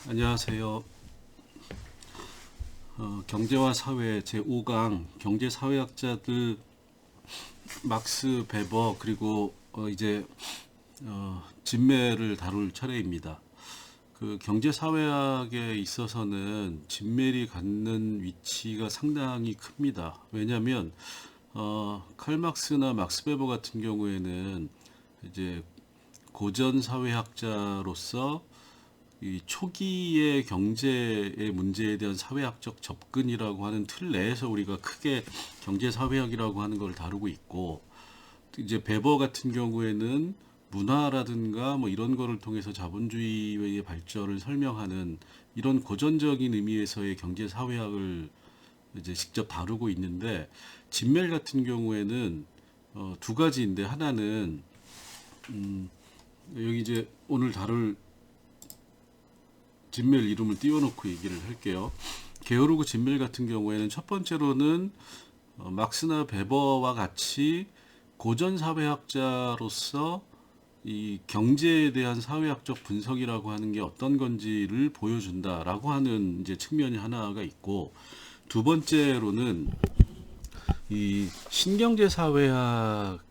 안녕하세요. 경제와 사회 제5강 경제사회학자들 막스 베버 그리고 이제 진멜을 다룰 차례입니다. 그 경제사회학에 있어서는 진멜이 갖는 위치가 상당히 큽니다. 왜냐하면 칼 막스나 막스 베버 같은 경우에는 이제 고전 사회학자로서 이 초기의 경제의 문제에 대한 사회학적 접근이라고 하는 틀 내에서 우리가 크게 경제사회학이라고 하는 걸 다루고 있고, 이제 베버 같은 경우에는 문화라든가 뭐 이런 거를 통해서 자본주의의 발전을 설명하는 이런 고전적인 의미에서의 경제사회학을 이제 직접 다루고 있는데, 진멜 같은 경우에는 두 가지인데, 하나는 여기 이제 오늘 다룰 진멜 이름을 띄워놓고 얘기를 할게요. 게오르그 진멜 같은 경우에는 첫 번째로는 막스나 베버와 같이 고전 사회학자로서 이 경제에 대한 사회학적 분석이라고 하는 게 어떤 건지를 보여준다라고 하는 이제 측면이 하나가 있고, 두 번째로는 이 신경제 사회학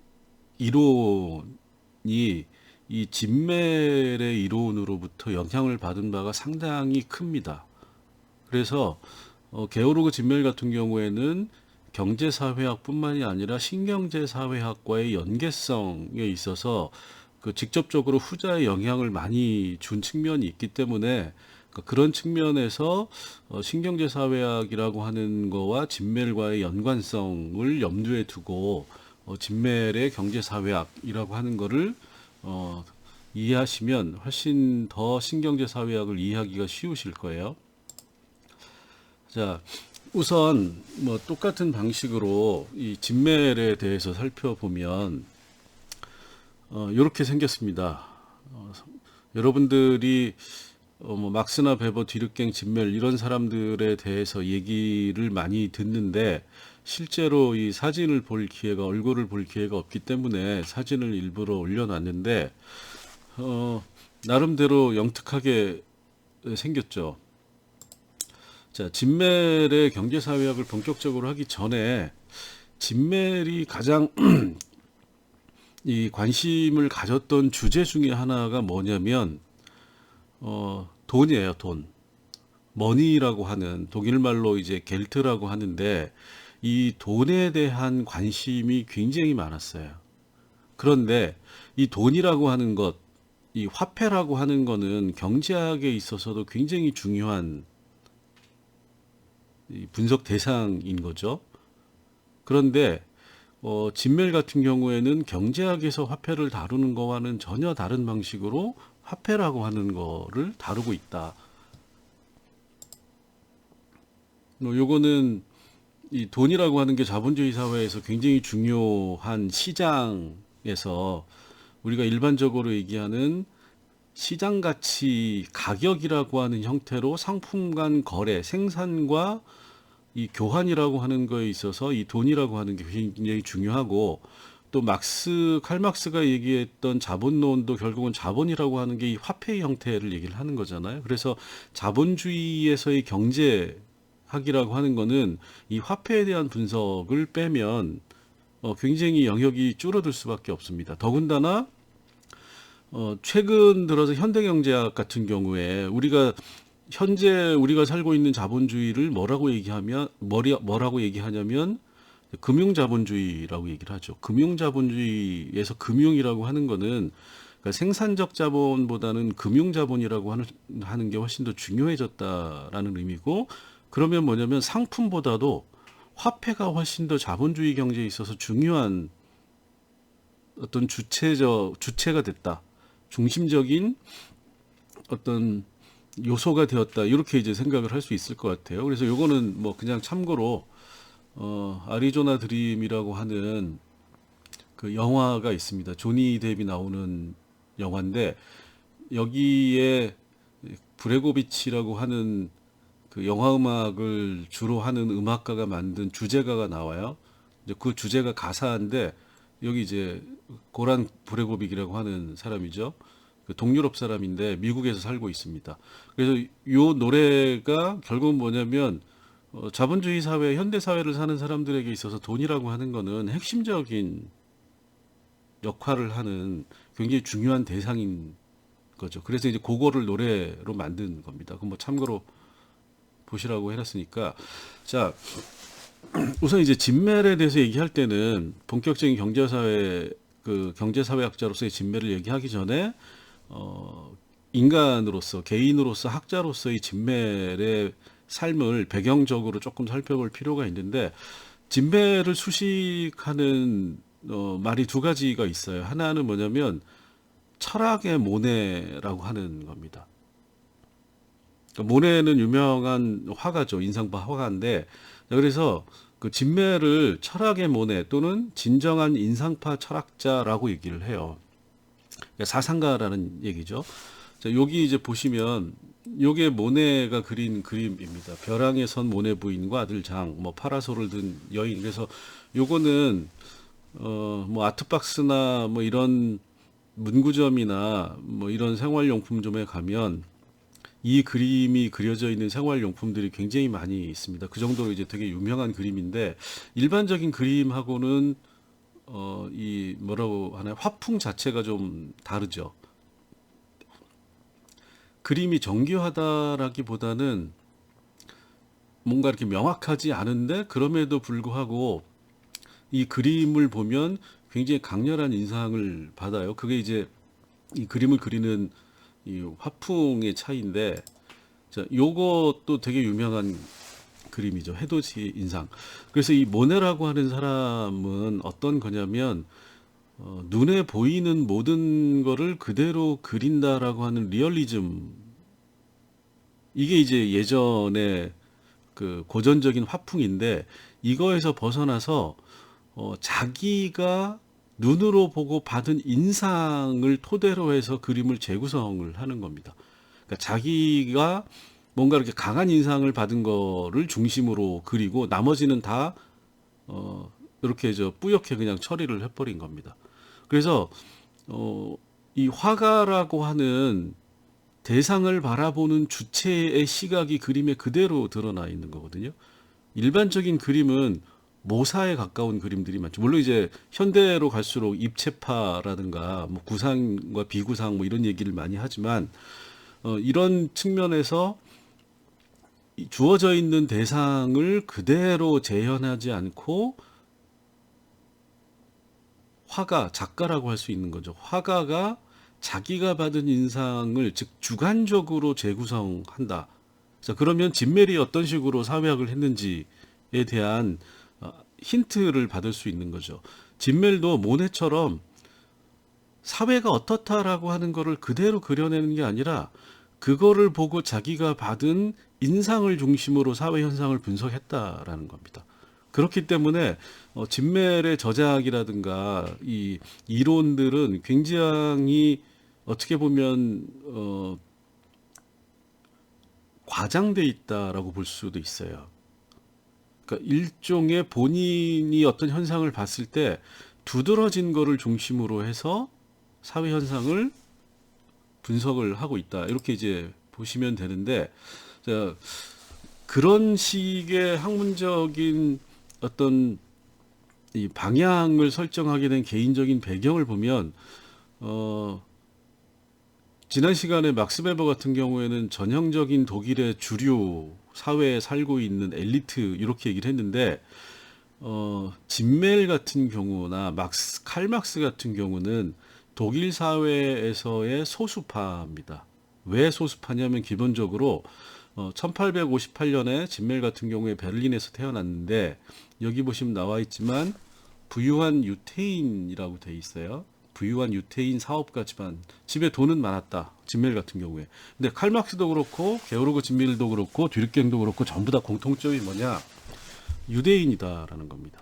이론이 이 진멜의 이론으로부터 영향을 받은 바가 상당히 큽니다. 그래서 게오르그 진멜 같은 경우에는 경제사회학뿐만이 아니라 신경제사회학과의 연계성에 있어서 그 직접적으로 후자의 영향을 많이 준 측면이 있기 때문에, 그런 측면에서 신경제사회학이라고 하는 거와 진멜과의 연관성을 염두에 두고 진멜의 경제사회학이라고 하는 거를 이해하시면 훨씬 더 신경제 사회학을 이해하기가 쉬우실 거예요. 자, 우선 뭐 똑같은 방식으로 이 진멜에 대해서 살펴보면 이렇게 생겼습니다. 여러분들이 뭐 막스나 베버, 디르갱, 진멜 이런 사람들에 대해서 얘기를 많이 듣는데, 실제로 이 사진을 볼 기회가, 얼굴을 볼 기회가 없기 때문에 사진을 일부러 올려놨는데, 나름대로 영특하게 생겼죠. 자, 진멜의 경제사회학을 본격적으로 하기 전에 진멜이 가장 이 관심을 가졌던 주제 중에 하나가 뭐냐면 돈이에요, 돈. 머니라고 하는 독일말로 이제 겔트라고 하는데, 이 돈에 대한 관심이 굉장히 많았어요. 그런데 이 돈이라고 하는 것, 이 화폐라고 하는 거는 경제학에 있어서도 굉장히 중요한 이 분석 대상인 거죠. 그런데 진멜 같은 경우에는 경제학에서 화폐를 다루는 거와는 전혀 다른 방식으로 화폐라고 하는 거를 다루고 있다. 요거는 이 돈이라고 하는 게 자본주의 사회에서 굉장히 중요한 시장에서 우리가 일반적으로 얘기하는 시장 가치 가격이라고 하는 형태로 상품 간 거래, 생산과 이 교환이라고 하는 거에 있어서 이 돈이라고 하는 게 굉장히 중요하고, 또 칼 막스가 얘기했던 자본론도 결국은 자본이라고 하는 게 이 화폐의 형태를 얘기를 하는 거잖아요. 그래서 자본주의에서의 경제학이라고 하는 거는 이 화폐에 대한 분석을 빼면 굉장히 영역이 줄어들 수밖에 없습니다. 더군다나 최근 들어서 현대경제학 같은 경우에 현재 우리가 살고 있는 자본주의를 뭐라고 얘기하냐면 금융자본주의라고 얘기를 하죠. 금융자본주의에서 금융이라고 하는 거는, 그러니까 생산적 자본보다는 금융자본이라고 하는 게 훨씬 더 중요해졌다라는 의미고, 그러면 뭐냐면 상품보다도 화폐가 훨씬 더 자본주의 경제에 있어서 중요한 어떤 주체가 됐다. 중심적인 어떤 요소가 되었다. 이렇게 이제 생각을 할 수 있을 것 같아요. 그래서 요거는 뭐 그냥 참고로 아리조나 드림이라고 하는 그 영화가 있습니다. 조니 뎁이 나오는 영화인데, 여기에 브레고비치라고 하는 그 영화 음악을 주로 하는 음악가가 만든 주제가가 나와요. 이제 그 주제가 가사인데, 여기 이제 고란 브레고빅이라고 하는 사람이죠. 그 동유럽 사람인데 미국에서 살고 있습니다. 그래서 요 노래가 결국은 뭐냐면 자본주의 사회, 현대 사회를 사는 사람들에게 있어서 돈이라고 하는 거는 핵심적인 역할을 하는 굉장히 중요한 대상인 거죠. 그래서 이제 그거를 노래로 만든 겁니다. 그 뭐 참고로 보시라고 해놨으니까. 자, 우선 이제 진멜에 대해서 얘기할 때는 본격적인 경제사회 그 경제사회학자로서의 진멜을 얘기하기 전에 인간으로서 개인으로서 학자로서의 진멜의 삶을 배경적으로 조금 살펴볼 필요가 있는데 진멜을 수식하는 말이 두 가지가 있어요. 하나는 뭐냐면 철학의 모네라고 하는 겁니다. 그러니까 모네는 유명한 화가죠. 인상파 화가인데 그래서 그 진멜을 철학의 모네 또는 진정한 인상파 철학자라고 얘기를 해요. 그러니까 사상가라는 얘기죠. 자, 여기 이제 보시면 요게 모네가 그린 그림입니다. 벼랑에 선 모네 부인과 아들 장, 뭐 파라솔을 든 여인. 그래서 요거는 뭐 아트박스나 뭐 이런 문구점이나 뭐 이런 생활용품점에 가면 이 그림이 그려져 있는 생활용품들이 굉장히 많이 있습니다. 그 정도로 이제 되게 유명한 그림인데 일반적인 그림하고는 이 뭐라고 하나요? 화풍 자체가 좀 다르죠. 그림이 정교하다라기보다는 뭔가 이렇게 명확하지 않은데 그럼에도 불구하고 이 그림을 보면 굉장히 강렬한 인상을 받아요. 그게 이제 이 그림을 그리는 이 화풍의 차이인데, 자, 요것도 되게 유명한 그림이죠. 해돋이 인상. 그래서 이 모네라고 하는 사람은 어떤 거냐면 눈에 보이는 모든 거를 그대로 그린다라고 하는 리얼리즘. 이게 이제 예전에 그 고전적인 화풍인데 이거에서 벗어나서 자기가 눈으로 보고 받은 인상을 토대로 해서 그림을 재구성을 하는 겁니다. 그러니까 자기가 뭔가 이렇게 강한 인상을 받은 거를 중심으로 그리고 나머지는 다 이렇게 뿌옇게 그냥 처리를 해버린 겁니다. 그래서 이 화가라고 하는 대상을 바라보는 주체의 시각이 그림에 그대로 드러나 있는 거거든요. 일반적인 그림은 모사에 가까운 그림들이 많죠. 물론 이제 현대로 갈수록 입체파라든가 뭐 구상과 비구상 뭐 이런 얘기를 많이 하지만 이런 측면에서 주어져 있는 대상을 그대로 재현하지 않고 화가, 작가라고 할 수 있는 거죠. 화가가 자기가 받은 인상을 즉 주관적으로 재구성한다. 자, 그러면 진멜이 어떤 식으로 사회학을 했는지에 대한 힌트를 받을 수 있는 거죠. 진멜도 모네처럼 사회가 어떻다라고 하는 거를 그대로 그려내는 게 아니라 그거를 보고 자기가 받은 인상을 중심으로 사회 현상을 분석했다라는 겁니다. 그렇기 때문에 진멜의 저작이라든가 이 이론들은 굉장히 어떻게 보면 과장돼 있다라고 볼 수도 있어요. 그러니까 일종의 본인이 어떤 현상을 봤을 때 두드러진 거를 중심으로 해서 사회 현상을 분석을 하고 있다. 이렇게 이제 보시면 되는데, 자, 그런 식의 학문적인 어떤 이 방향을 설정하게 된 개인적인 배경을 보면, 지난 시간에 막스 베버 같은 경우에는 전형적인 독일의 주류 사회에 살고 있는 엘리트 이렇게 얘기를 했는데 진멜 같은 경우나 칼 막스 같은 경우는 독일 사회에서의 소수파입니다. 왜 소수파냐면 기본적으로 1858년에 진멜 같은 경우에 베를린에서 태어났는데 여기 보시면 나와 있지만 부유한 유태인이라고 돼 있어요. 부유한 유태인 사업가 집안, 집에 돈은 많았다. 진멜 같은 경우에. 근데 칼 막스도 그렇고 게오르그 진멜도 그렇고 뒤르갱도 그렇고 전부 다 공통점이 뭐냐? 유대인이다라는 겁니다.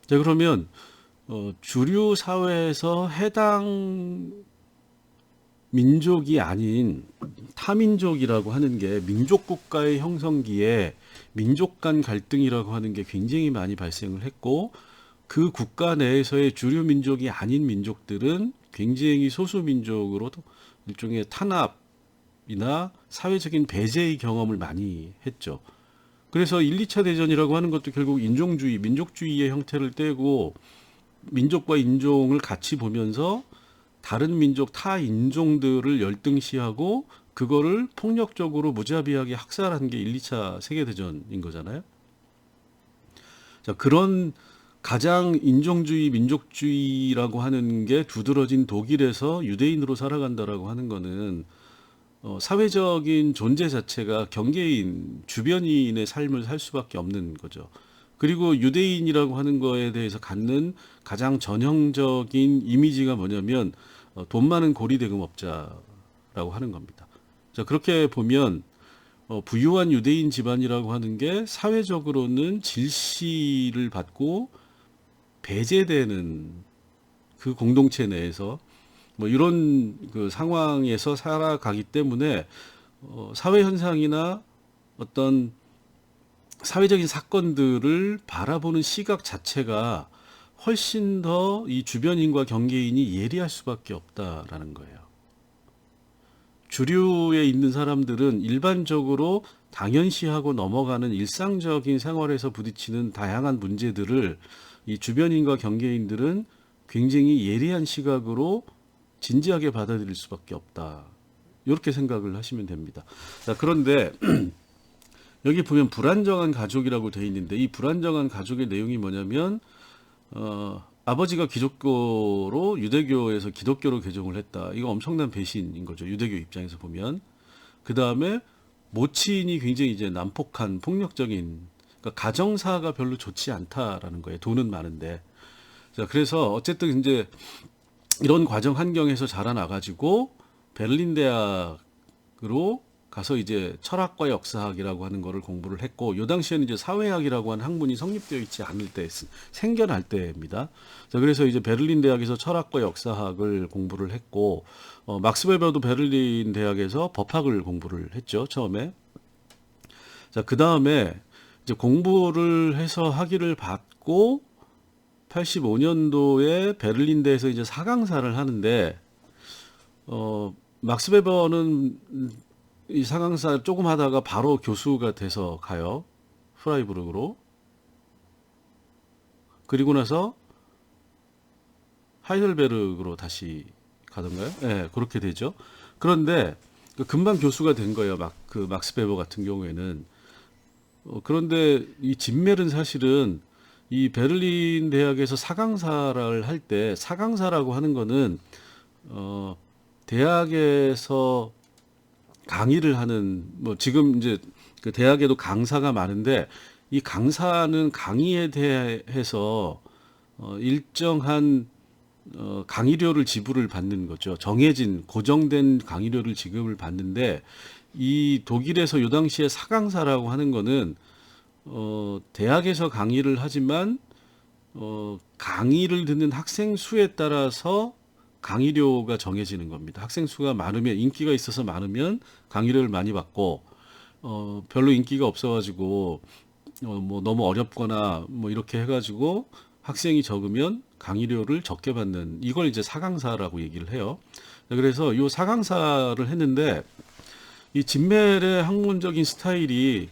자, 그러면 주류 사회에서 해당 민족이 아닌 타민족이라고 하는 게 민족 국가의 형성기에 민족 간 갈등이라고 하는 게 굉장히 많이 발생을 했고 그 국가 내에서의 주류 민족이 아닌 민족들은 굉장히 소수 민족으로 일종의 탄압이나 사회적인 배제의 경험을 많이 했죠. 그래서 1, 2차 대전이라고 하는 것도 결국 인종주의, 민족주의의 형태를 떼고 민족과 인종을 같이 보면서 다른 민족, 타 인종들을 열등시하고 그거를 폭력적으로 무자비하게 학살한 게 1, 2차 세계대전인 거잖아요. 자, 그런 가장 인종주의, 민족주의라고 하는 게 두드러진 독일에서 유대인으로 살아간다라고 하는 거는 사회적인 존재 자체가 경계인, 주변인의 삶을 살 수밖에 없는 거죠. 그리고 유대인이라고 하는 거에 대해서 갖는 가장 전형적인 이미지가 뭐냐면 돈 많은 고리대금업자라고 하는 겁니다. 자, 그렇게 보면 부유한 유대인 집안이라고 하는 게 사회적으로는 질시를 받고 배제되는 그 공동체 내에서 뭐 이런 그 상황에서 살아가기 때문에 사회 현상이나 어떤 사회적인 사건들을 바라보는 시각 자체가 훨씬 더 이 주변인과 경계인이 예리할 수밖에 없다라는 거예요. 주류에 있는 사람들은 일반적으로 당연시하고 넘어가는 일상적인 생활에서 부딪히는 다양한 문제들을 이 주변인과 경계인들은 굉장히 예리한 시각으로 진지하게 받아들일 수밖에 없다. 이렇게 생각을 하시면 됩니다. 자, 그런데 여기 보면 불안정한 가족이라고 되어 있는데 이 불안정한 가족의 내용이 뭐냐면 아버지가 기독교로 유대교에서 기독교로 개종을 했다. 이거 엄청난 배신인 거죠. 유대교 입장에서 보면. 그 다음에 모친이 굉장히 이제 난폭한 폭력적인 그러니까 가정사가 별로 좋지 않다라는 거예요. 돈은 많은데. 자, 그래서 어쨌든 이제 이런 과정 환경에서 자라나가지고 베를린 대학으로 가서 이제 철학과 역사학이라고 하는 거를 공부를 했고, 요 당시에는 이제 사회학이라고 하는 학문이 성립되어 있지 않을 때, 생겨날 때입니다. 자, 그래서 이제 베를린 대학에서 철학과 역사학을 공부를 했고, 막스 웨버도 베를린 대학에서 법학을 공부를 했죠, 처음에. 자, 그 다음에 이제 공부를 해서 학위를 받고, 85년도에 베를린대에서 이제 사강사를 하는데, 막스 웨버는 이 사강사 조금 하다가 바로 교수가 돼서 가요. 프라이부르크로. 그리고 나서 하이델베르크로 다시 가던가요? 네, 그렇게 되죠. 그런데 금방 교수가 된 거예요. 그 막스 웨버 같은 경우에는. 그런데 이 진멜은 사실은 이 베를린 대학에서 사강사를 할 때 사강사라고 하는 거는 대학에서 강의를 하는 뭐 지금 이제 그 대학에도 강사가 많은데 이 강사는 강의에 대해서 일정한 강의료를 지불을 받는 거죠. 정해진 고정된 강의료를 지급을 받는데 이 독일에서 요 당시에 사강사라고 하는 거는 대학에서 강의를 하지만 강의를 듣는 학생 수에 따라서 강의료가 정해지는 겁니다. 학생 수가 많으면 인기가 있어서 많으면 강의료를 많이 받고 별로 인기가 없어가지고 뭐 너무 어렵거나 뭐 이렇게 해가지고 학생이 적으면 강의료를 적게 받는 이걸 이제 사강사라고 얘기를 해요. 그래서 이 사강사를 했는데 이 진멜의 학문적인 스타일이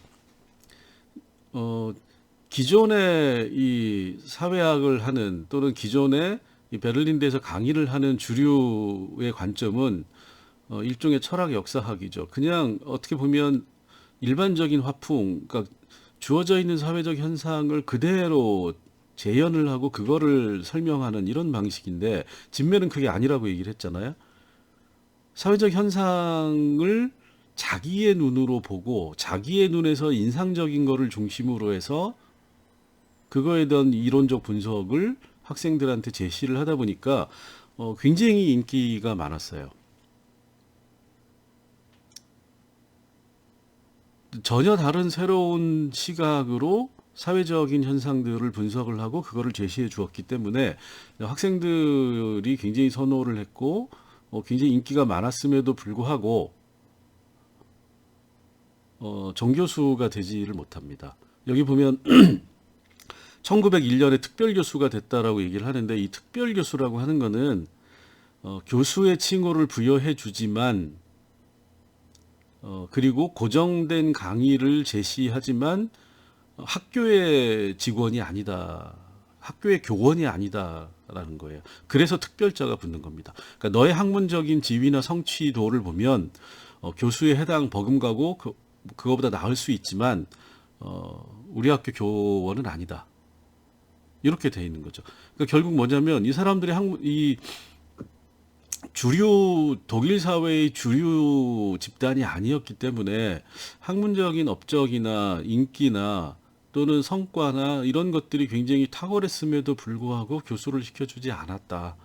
기존의 이 사회학을 하는 또는 기존의 이 베를린대에서 강의를 하는 주류의 관점은 일종의 철학 역사학이죠. 그냥 어떻게 보면 일반적인 화풍, 그러니까 주어져 있는 사회적 현상을 그대로 재현을 하고 그거를 설명하는 이런 방식인데 진멜은 그게 아니라고 얘기를 했잖아요. 사회적 현상을 자기의 눈으로 보고 자기의 눈에서 인상적인 거를 중심으로 해서 그거에 대한 이론적 분석을 학생들한테 제시를 하다 보니까 굉장히 인기가 많았어요. 전혀 다른 새로운 시각으로 사회적인 현상들을 분석을 하고 그거를 제시해 주었기 때문에 학생들이 굉장히 선호를 했고 굉장히 인기가 많았음에도 불구하고 정교수가 되지를 못합니다. 여기 보면 1901년에 특별교수가 됐다라고 얘기를 하는데 이 특별교수라고 하는 거는 교수의 칭호를 부여해 주지만 그리고 고정된 강의를 제시하지만 학교의 직원이 아니다. 학교의 교원이 아니다라는 거예요. 그래서 특별자가 붙는 겁니다. 그러니까 너의 학문적인 지위나 성취도를 보면 교수에 해당 버금가고 그거보다 나을 수 있지만 우리 학교 교원은 아니다. 이렇게 돼 있는 거죠. 그러니까 결국 뭐냐면 이 사람들이 이 주류 독일 사회의 주류 집단이 아니었기 때문에 학문적인 업적이나 인기나 또는 성과나 이런 것들이 굉장히 탁월했음에도 불구하고 교수를 시켜주지 않았다.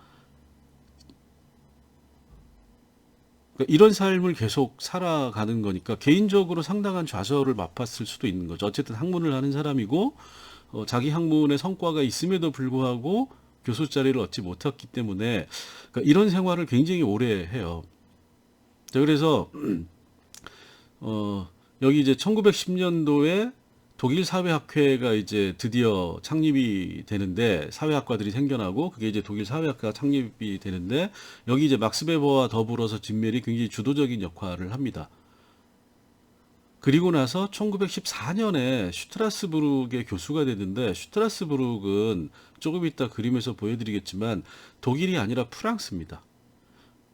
그러니까 이런 삶을 계속 살아가는 거니까 개인적으로 상당한 좌절을 맛봤을 수도 있는 거죠. 어쨌든 학문을 하는 사람이고 자기 학문의 성과가 있음에도 불구하고 교수 자리를 얻지 못했기 때문에 그러니까 이런 생활을 굉장히 오래 해요. 자, 그래서 여기 이제 1910년도에 독일 사회학회가 이제 드디어 창립이 되는데 사회학과들이 생겨나고 그게 이제 독일 사회학회가 창립이 되는데 여기 이제 막스 베버와 더불어서 진멜이 굉장히 주도적인 역할을 합니다. 그리고 나서 1914년에 슈트라스부르크의 교수가 되는데 슈트라스부르크는 조금 이따 그림에서 보여드리겠지만 독일이 아니라 프랑스입니다.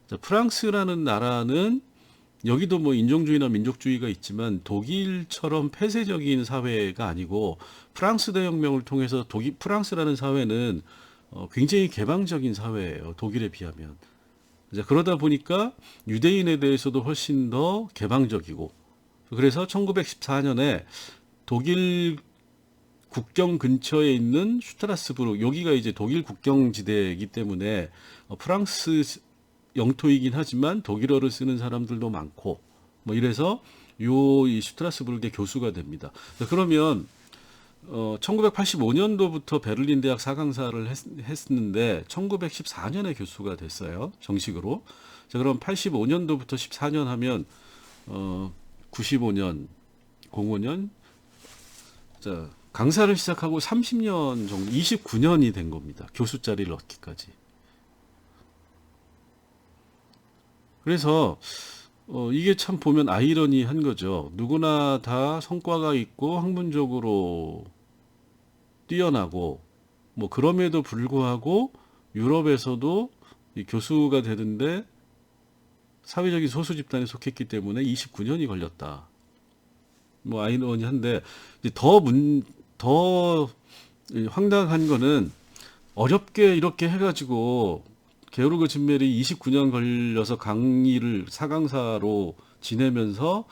자, 프랑스라는 나라는 여기도 뭐 인종주의나 민족주의가 있지만 독일처럼 폐쇄적인 사회가 아니고 프랑스 대혁명을 통해서 프랑스라는 사회는 굉장히 개방적인 사회예요. 독일에 비하면. 이제 그러다 보니까 유대인에 대해서도 훨씬 더 개방적이고 그래서 1914년에 독일 국경 근처에 있는 슈트라스부르크 여기가 이제 독일 국경지대이기 때문에 프랑스 영토이긴 하지만 독일어를 쓰는 사람들도 많고 뭐 이래서 이 슈트라스부르크의 교수가 됩니다. 그러면 1985년도부터 베를린 대학 사강사를 했는데 1914년에 교수가 됐어요. 정식으로. 자, 그럼 85년도부터 14년 하면 95년, 05년 자, 강사를 시작하고 30년 정도 29년이 된 겁니다. 교수 자리를 얻기까지. 그래서 이게 참 보면 아이러니한 거죠. 누구나 다 성과가 있고 학문적으로 뛰어나고 뭐 그럼에도 불구하고 유럽에서도 이 교수가 되는데 사회적인 소수 집단에 속했기 때문에 29년이 걸렸다. 뭐 아이러니한데 더 황당한 거는 어렵게 이렇게 해가지고 게오르그 진멜이 29년 걸려서 강의를 사강사로 지내면서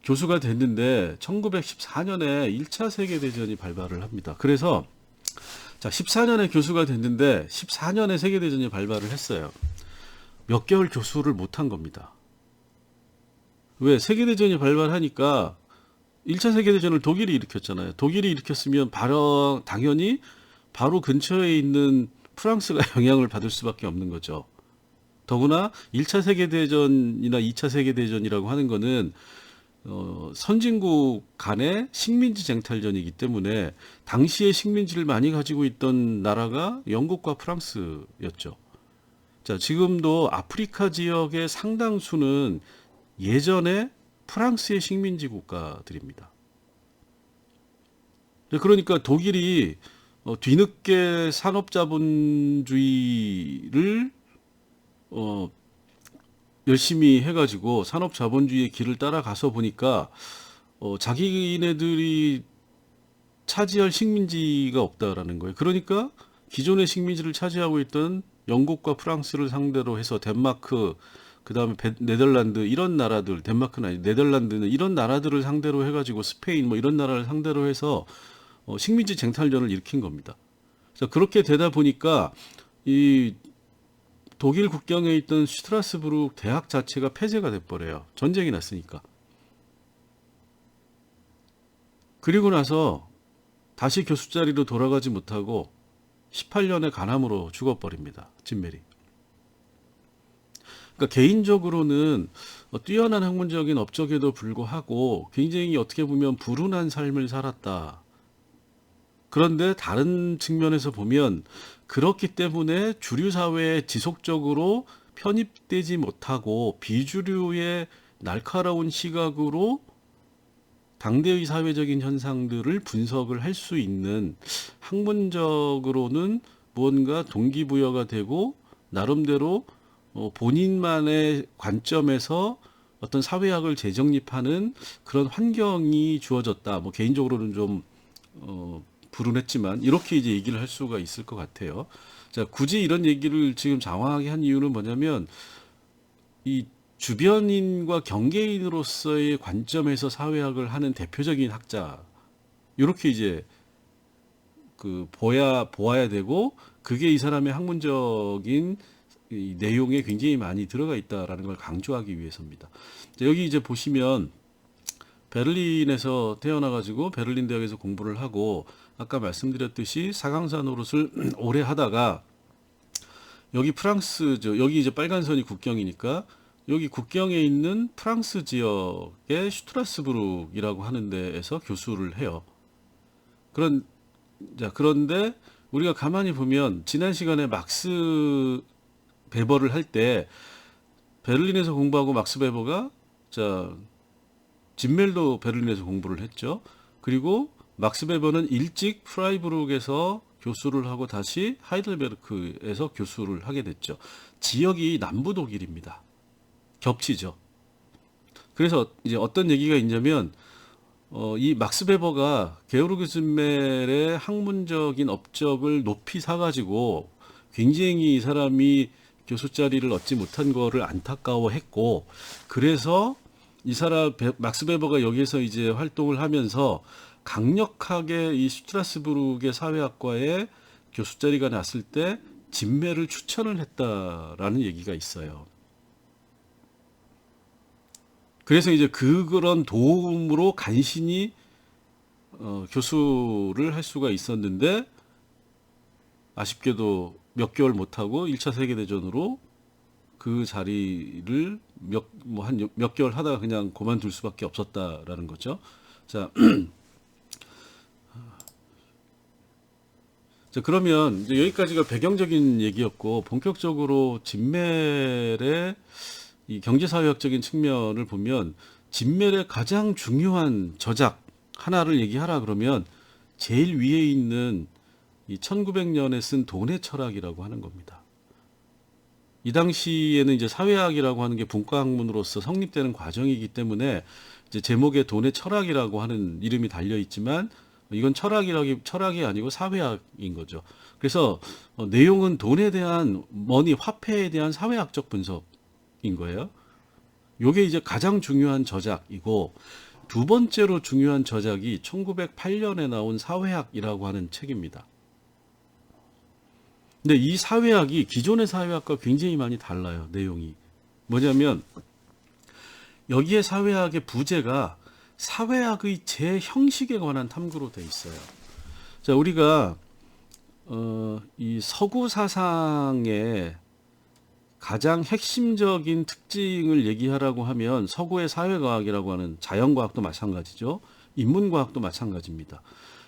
교수가 됐는데 1914년에 1차 세계대전이 발발을 합니다. 그래서 자 14년에 교수가 됐는데 14년에 세계대전이 발발을 했어요. 몇 개월 교수를 못한 겁니다. 왜? 세계대전이 발발하니까 1차 세계대전을 독일이 일으켰잖아요. 독일이 일으켰으면 당연히 바로 근처에 있는 프랑스가 영향을 받을 수밖에 없는 거죠. 더구나 1차 세계대전이나 2차 세계대전이라고 하는 거는 선진국 간의 식민지 쟁탈전이기 때문에 당시에 식민지를 많이 가지고 있던 나라가 영국과 프랑스였죠. 자, 지금도 아프리카 지역의 상당수는 예전에 프랑스의 식민지 국가들입니다. 그러니까 독일이 뒤늦게 산업자본주의를 열심히 해가지고 산업자본주의의 길을 따라가서 보니까 자기네들이 차지할 식민지가 없다라는 거예요. 그러니까 기존의 식민지를 차지하고 있던 영국과 프랑스를 상대로 해서 덴마크, 그 다음에 네덜란드 이런 나라들, 덴마크는 아니 네덜란드는 이런 나라들을 상대로 해가지고 스페인 뭐 이런 나라를 상대로 해서 식민지 쟁탈전을 일으킨 겁니다. 그래서 그렇게 되다 보니까 이 독일 국경에 있던 슈트라스부르크 대학 자체가 폐쇄가 돼버려요. 전쟁이 났으니까. 그리고 나서 다시 교수 자리로 돌아가지 못하고 18년의 간암으로 죽어버립니다. 진멜이. 그러니까 개인적으로는 뛰어난 학문적인 업적에도 불구하고 굉장히 어떻게 보면 불운한 삶을 살았다. 그런데 다른 측면에서 보면 그렇기 때문에 주류 사회에 지속적으로 편입되지 못하고 비주류의 날카로운 시각으로 당대의 사회적인 현상들을 분석을 할 수 있는, 학문적으로는 무언가 동기부여가 되고 나름대로 본인만의 관점에서 어떤 사회학을 재정립하는 그런 환경이 주어졌다. 뭐 개인적으로는 좀 불운했지만 이렇게 이제 얘기를 할 수가 있을 것 같아요. 자, 굳이 이런 얘기를 지금 장황하게 한 이유는 뭐냐면, 이 주변인과 경계인으로서의 관점에서 사회학을 하는 대표적인 학자, 이렇게 이제 보아야 되고, 그게 이 사람의 학문적인 이 내용에 굉장히 많이 들어가 있다라는 걸 강조하기 위해서입니다. 자, 여기 이제 보시면 베를린에서 태어나가지고 베를린 대학에서 공부를 하고, 아까 말씀드렸듯이 사강사 노릇을 오래 하다가, 여기 프랑스죠. 여기 이제 빨간 선이 국경이니까 여기 국경에 있는 프랑스 지역의 슈트라스부르크이라고 하는 데에서 교수를 해요. 그런데 우리가 가만히 보면 지난 시간에 막스 베버를 할 때 베를린에서 공부하고 막스 베버가, 자, 진멜도 베를린에서 공부를 했죠. 그리고 막스 베버는 일찍 프라이부르크에서 교수를 하고 다시 하이델베르크에서 교수를 하게 됐죠. 지역이 남부 독일입니다. 겹치죠. 그래서 이제 어떤 얘기가 있냐면, 이 막스 베버가 게오르그 즈멜의 학문적인 업적을 높이 사가지고 굉장히 이 사람이 교수 자리를 얻지 못한 거를 안타까워했고, 그래서 막스 베버가 여기서 이제 활동을 하면서 강력하게 이 슈트라스부르크의 사회학과에 교수 자리가 났을 때 진매를 추천을 했다라는 얘기가 있어요. 그래서 이제 그런 도움으로 간신히 교수를 한 수가 있었는데, 아쉽게도 몇 개월 못하고 1차 세계대전으로 그 자리를 한 몇 개월 하다가 그냥 그만둘 수밖에 없었다라는 거죠. 자, 자, 그러면 이제 여기까지가 배경적인 얘기였고, 본격적으로 진멜의 이 경제사회학적인 측면을 보면, 진멜의 가장 중요한 저작 하나를 얘기하라 그러면 제일 위에 있는 이 1900년에 쓴 돈의 철학이라고 하는 겁니다. 이 당시에는 이제 사회학이라고 하는 게 분과학문으로서 성립되는 과정이기 때문에 이제 제목에 돈의 철학이라고 하는 이름이 달려 있지만, 이건 철학이 아니고 사회학인 거죠. 그래서 내용은 돈에 대한 화폐에 대한 사회학적 분석인 거예요. 요게 이제 가장 중요한 저작이고, 두 번째로 중요한 저작이 1908년에 나온 사회학이라고 하는 책입니다. 근데 이 사회학이 기존의 사회학과 굉장히 많이 달라요. 내용이 뭐냐면, 여기에 사회학의 부제가 사회학의 제 형식에 관한 탐구로 돼 있어요. 자, 우리가 이 서구 사상의 가장 핵심적인 특징을 얘기하라고 하면 서구의 사회과학이라고 하는, 자연과학도 마찬가지죠. 인문과학도 마찬가지입니다.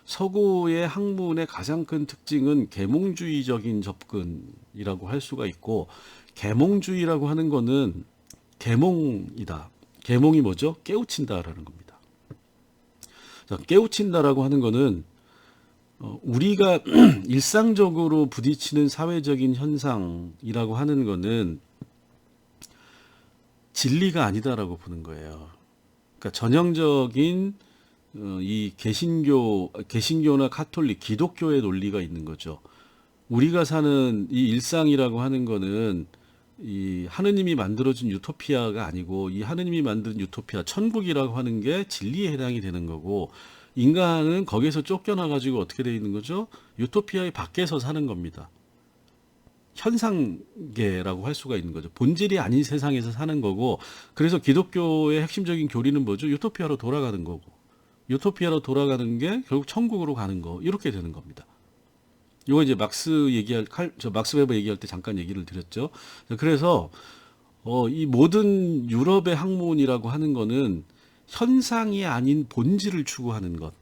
서구의 학문의 가장 큰 특징은 계몽주의적인 접근이라고 할 수가 있고, 계몽주의라고 하는 거는 계몽이다. 계몽이 뭐죠? 깨우친다라는 겁니다. 자, 깨우친다라고 하는 거는 우리가 일상적으로 부딪히는 사회적인 현상이라고 하는 거는 진리가 아니다라고 보는 거예요. 그러니까 전형적인 이 개신교나 카톨릭, 기독교의 논리가 있는 거죠. 우리가 사는 이 일상이라고 하는 거는 이 하느님이 만들어준 유토피아가 아니고, 이 하느님이 만든 유토피아, 천국이라고 하는 게 진리에 해당이 되는 거고, 인간은 거기에서 쫓겨나 가지고 어떻게 되어 있는 거죠? 유토피아의 밖에서 사는 겁니다. 현상계라고 할 수가 있는 거죠. 본질이 아닌 세상에서 사는 거고, 그래서 기독교의 핵심적인 교리는 뭐죠? 유토피아로 돌아가는 거고, 유토피아로 돌아가는 게 결국 천국으로 가는 거, 이렇게 되는 겁니다. 이거 이제 막스 베버 얘기할 때 잠깐 얘기를 드렸죠. 그래서 이 모든 유럽의 학문이라고 하는 거는 현상이 아닌 본질을 추구하는 것.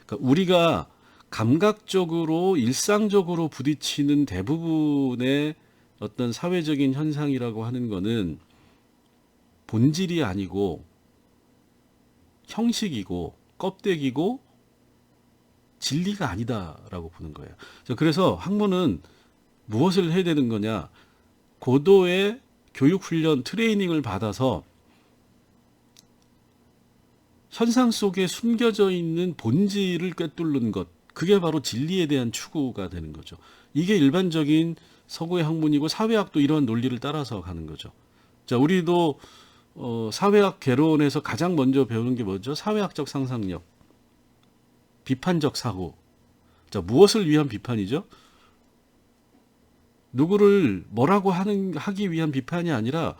그러니까 우리가 감각적으로 일상적으로 부딪히는 대부분의 어떤 사회적인 현상이라고 하는 거는 본질이 아니고 형식이고 껍데기고 진리가 아니다라고 보는 거예요. 그래서 학문은 무엇을 해야 되는 거냐? 고도의 교육 훈련 트레이닝을 받아서 현상 속에 숨겨져 있는 본질을 꿰뚫는 것, 그게 바로 진리에 대한 추구가 되는 거죠. 이게 일반적인 서구의 학문이고 사회학도 이런 논리를 따라서 가는 거죠. 자, 우리도 사회학 개론에서 가장 먼저 배우는 게 뭐죠? 사회학적 상상력, 비판적 사고. 자, 무엇을 위한 비판이죠? 누구를 뭐라고 하기 위한 비판이 아니라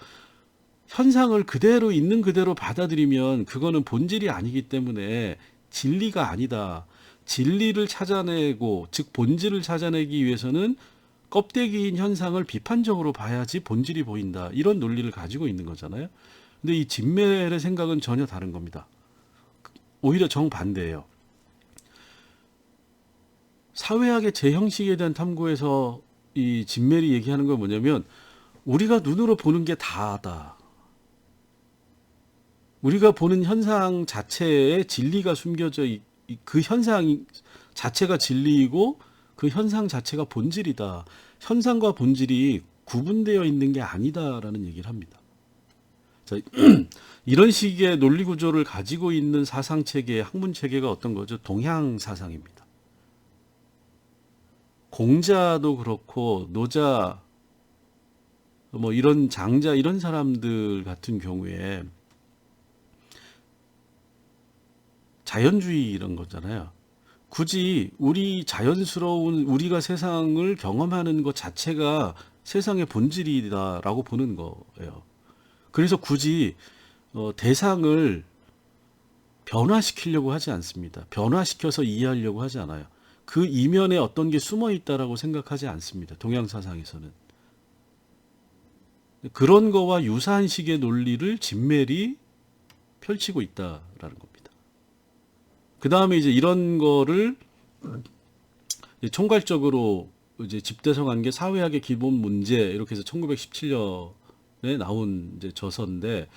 현상을 그대로 있는 그대로 받아들이면 그거는 본질이 아니기 때문에 진리가 아니다. 진리를 찾아내고, 즉 본질을 찾아내기 위해서는 껍데기인 현상을 비판적으로 봐야지 본질이 보인다. 이런 논리를 가지고 있는 거잖아요. 근데 이 진멜의 생각은 전혀 다른 겁니다. 오히려 정반대예요. 사회학의 재형식에 대한 탐구에서 이 진멜이 얘기하는 건 뭐냐면 우리가 눈으로 보는 게 다다. 우리가 보는 현상 자체에 진리가 숨겨져 그 현상 자체가 진리이고 그 현상 자체가 본질이다. 현상과 본질이 구분되어 있는 게 아니다라는 얘기를 합니다. 자, 이런 식의 논리 구조를 가지고 있는 사상 체계, 학문 체계가 어떤 거죠? 동양 사상입니다. 공자도 그렇고 노자, 뭐 이런 장자 이런 사람들 같은 경우에 자연주의 이런 거잖아요. 굳이 우리 자연스러운 우리가 세상을 경험하는 것 자체가 세상의 본질이다라고 보는 거예요. 그래서 굳이 대상을 변화시키려고 하지 않습니다. 변화시켜서 이해하려고 하지 않아요. 그 이면에 어떤 게 숨어 있다라고 생각하지 않습니다. 동양 사상에서는. 그런 거와 유사한 식의 논리를 진멜이 펼치고 있다라는 겁니다. 그 다음에 이제 이런 거를 총괄적으로 이제 집대성한 게 사회학의 기본 문제 이렇게 해서 1917년에 나온 이제 저서인데,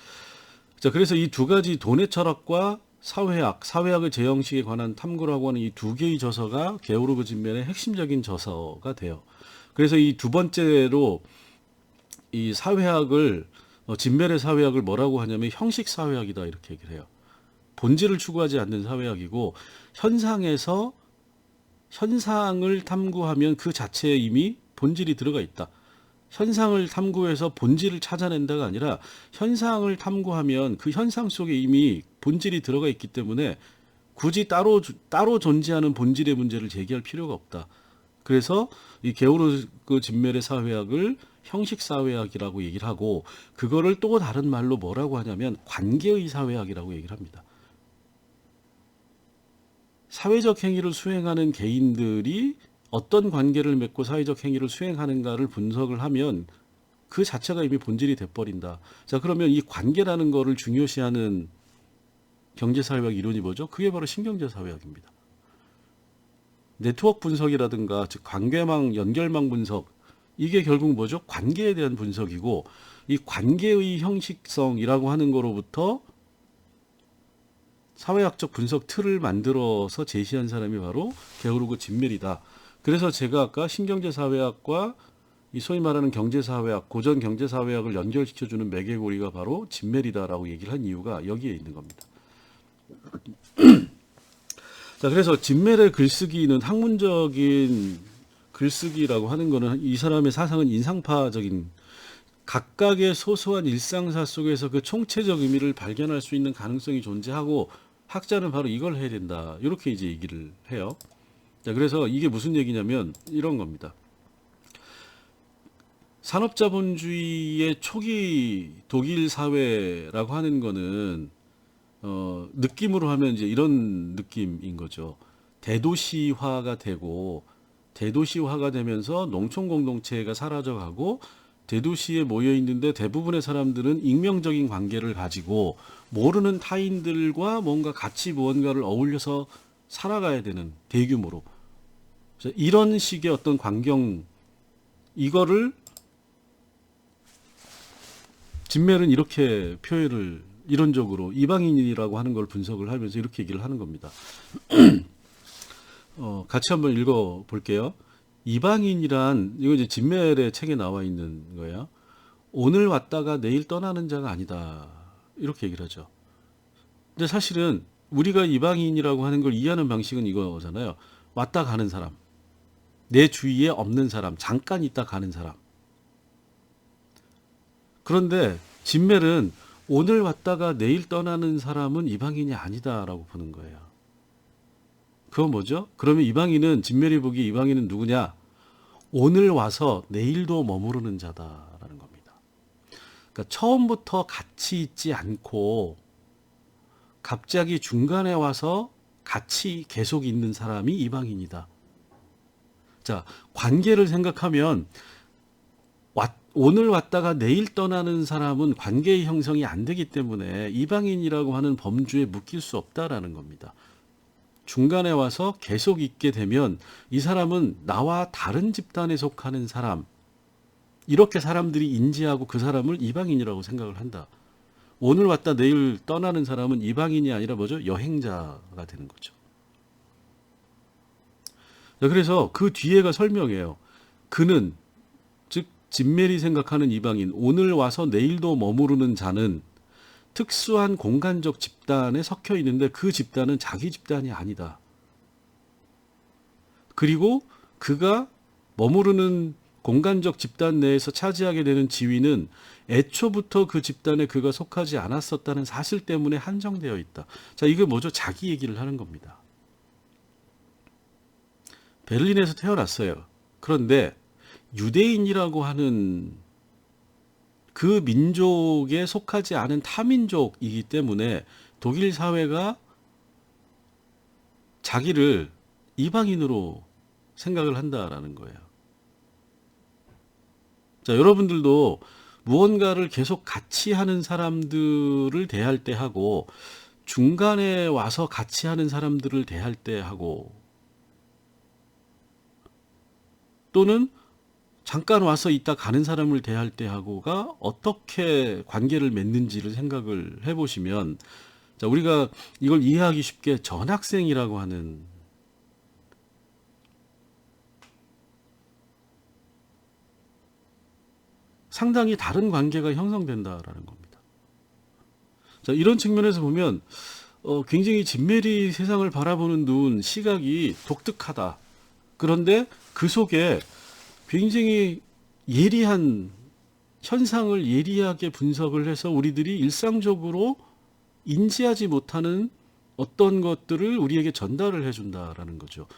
자, 그래서 이 두 가지 돈의 철학과 사회학의 재형식에 관한 탐구라고 하는 이 두 개의 저서가 게오르그 진멜의 핵심적인 저서가 돼요. 그래서 이 두 번째로 이 사회학을 진멜의 사회학을 뭐라고 하냐면 형식 사회학이다 이렇게 얘기를 해요. 본질을 추구하지 않는 사회학이고 현상에서 현상을 탐구하면 그 자체에 이미 본질이 들어가 있다. 현상을 탐구해서 본질을 찾아낸다가 아니라 현상을 탐구하면 그 현상 속에 이미 본질이 들어가 있기 때문에 굳이 따로 존재하는 본질의 문제를 제기할 필요가 없다. 그래서 이 게오르그 진멜의 사회학을 형식 사회학이라고 얘기를 하고 그거를 또 다른 말로 뭐라고 하냐면 관계의 사회학이라고 얘기를 합니다. 사회적 행위를 수행하는 개인들이 어떤 관계를 맺고 사회적 행위를 수행하는가를 분석을 하면 그 자체가 이미 본질이 돼버린다. 자, 그러면 이 관계라는 거를 중요시하는 경제사회학 이론이 뭐죠? 그게 바로 신경제사회학입니다. 네트워크 분석이라든가 즉 관계망, 연결망 분석, 이게 결국 뭐죠? 관계에 대한 분석이고 이 관계의 형식성이라고 하는 거로부터 사회학적 분석 틀을 만들어서 제시한 사람이 바로 게오르그 진멜이다. 그래서 제가 아까 신경제사회학과 이 소위 말하는 경제사회학, 고전 경제사회학을 연결시켜주는 매개고리가 바로 진멜이다라고 얘기를 한 이유가 여기에 있는 겁니다. 자, 그래서 진멜의 글쓰기는 학문적인 글쓰기라고 하는 거는 이 사람의 사상은 인상파적인 각각의 소소한 일상사 속에서 그 총체적 의미를 발견할 수 있는 가능성이 존재하고 학자는 바로 이걸 해야 된다. 이렇게 이제 얘기를 해요. 자, 그래서 이게 무슨 얘기냐면 이런 겁니다. 산업자본주의의 초기 독일 사회라고 하는 거는 느낌으로 하면 이제 이런 느낌인 거죠. 대도시화가 되고 대도시화가 되면서 농촌 공동체가 사라져가고 대도시에 모여 있는데 대부분의 사람들은 익명적인 관계를 가지고 모르는 타인들과 뭔가 같이 무언가를 어울려서 살아가야 되는 대규모로 이런 식의 어떤 광경, 이거를 진멜은 이렇게 표현을 이론적으로 이방인이라고 하는 걸 분석을 하면서 이렇게 얘기를 하는 겁니다. 같이 한번 읽어 볼게요. 이방인이란, 이거 이제 진멜의 책에 나와 있는 거예요. 오늘 왔다가 내일 떠나는 자가 아니다. 이렇게 얘기를 하죠. 근데 사실은 우리가 이방인이라고 하는 걸 이해하는 방식은 이거잖아요. 왔다 가는 사람. 내 주위에 없는 사람. 잠깐 있다 가는 사람. 그런데 진멜은 오늘 왔다가 내일 떠나는 사람은 이방인이 아니다라고 보는 거예요. 그건 뭐죠? 그러면 이방인은, 진멜이 보기 이방인은 누구냐? 오늘 와서 내일도 머무르는 자다라는 겁니다. 그러니까 처음부터 같이 있지 않고 갑자기 중간에 와서 같이 계속 있는 사람이 이방인이다. 자, 관계를 생각하면 오늘 왔다가 내일 떠나는 사람은 관계의 형성이 안 되기 때문에 이방인이라고 하는 범주에 묶일 수 없다라는 겁니다. 중간에 와서 계속 있게 되면 이 사람은 나와 다른 집단에 속하는 사람, 이렇게 사람들이 인지하고 그 사람을 이방인이라고 생각을 한다. 오늘 왔다 내일 떠나는 사람은 이방인이 아니라 뭐죠? 여행자가 되는 거죠. 그래서 그 뒤에가 설명해요. 그는, 즉 진멜이 생각하는 이방인, 오늘 와서 내일도 머무르는 자는 특수한 공간적 집단에 섞여 있는데 그 집단은 자기 집단이 아니다. 그리고 그가 머무르는 공간적 집단 내에서 차지하게 되는 지위는 애초부터 그 집단에 그가 속하지 않았었다는 사실 때문에 한정되어 있다. 자, 이게 뭐죠? 자기 얘기를 하는 겁니다. 베를린에서 태어났어요. 그런데 유대인이라고 하는 그 민족에 속하지 않은 타민족이기 때문에 독일 사회가 자기를 이방인으로 생각을 한다라는 거예요. 자, 여러분들도 무언가를 계속 같이 하는 사람들을 대할 때 하고 중간에 와서 같이 하는 사람들을 대할 때 하고 또는 잠깐 와서 있다 가는 사람을 대할 때 하고가 어떻게 관계를 맺는지를 생각을 해보시면, 자, 우리가 이걸 이해하기 쉽게 전학생이라고 하는, 상당히 다른 관계가 형성된다라는 겁니다. 자, 이런 측면에서 보면 굉장히 진멜이 세상을 바라보는 눈, 시각이 독특하다. 그런데 그 속에 굉장히 예리한 현상을 예리하게 분석을 해서 우리들이 일상적으로 인지하지 못하는 어떤 것들을 우리에게 전달을 해준다라는 거죠.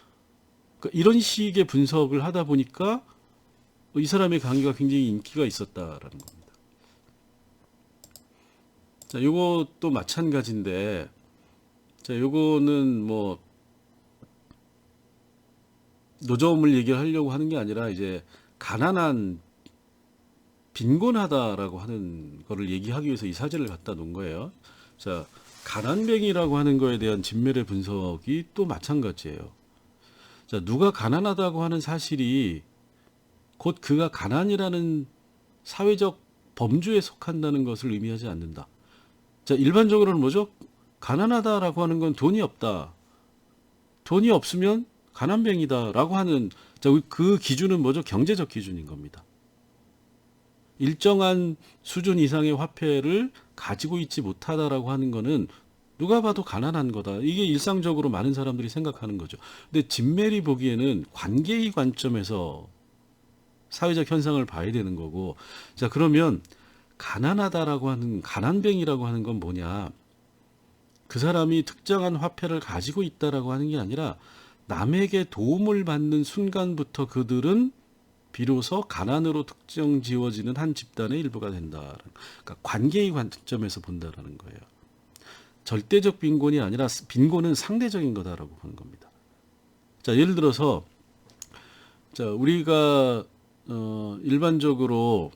그러니까 이런 식의 분석을 하다 보니까 이 사람의 강의가 굉장히 인기가 있었다라는 겁니다. 자, 요것도 마찬가지인데, 자, 요거는 뭐 노점을 얘기를 하려고 하는 게 아니라 이제 가난한, 빈곤하다라고 하는 거를 얘기하기 위해서 이 사진을 갖다 놓은 거예요. 자, 가난뱅이라고 하는 거에 대한 진멸의 분석이 또 마찬가지예요. 자, 누가 가난하다고 하는 사실이 곧 그가 가난이라는 사회적 범주에 속한다는 것을 의미하지 않는다. 자, 일반적으로는 뭐죠? 가난하다라고 하는 건 돈이 없다. 돈이 없으면 가난뱅이다라고 하는, 자, 그 기준은 뭐죠? 경제적 기준인 겁니다. 일정한 수준 이상의 화폐를 가지고 있지 못하다라고 하는 거는 누가 봐도 가난한 거다. 이게 일상적으로 많은 사람들이 생각하는 거죠. 근데 진멜이 보기에는 관계의 관점에서 사회적 현상을 봐야 되는 거고, 자, 그러면 가난하다라고 하는, 가난뱅이라고 하는 건 뭐냐? 그 사람이 특정한 화폐를 가지고 있다라고 하는 게 아니라 남에게 도움을 받는 순간부터 그들은 비로소 가난으로 특정 지어지는 한 집단의 일부가 된다. 그러니까 관계의 관점에서 본다라는 거예요. 절대적 빈곤이 아니라 빈곤은 상대적인 거다라고 보는 겁니다. 자, 예를 들어서, 자, 우리가 일반적으로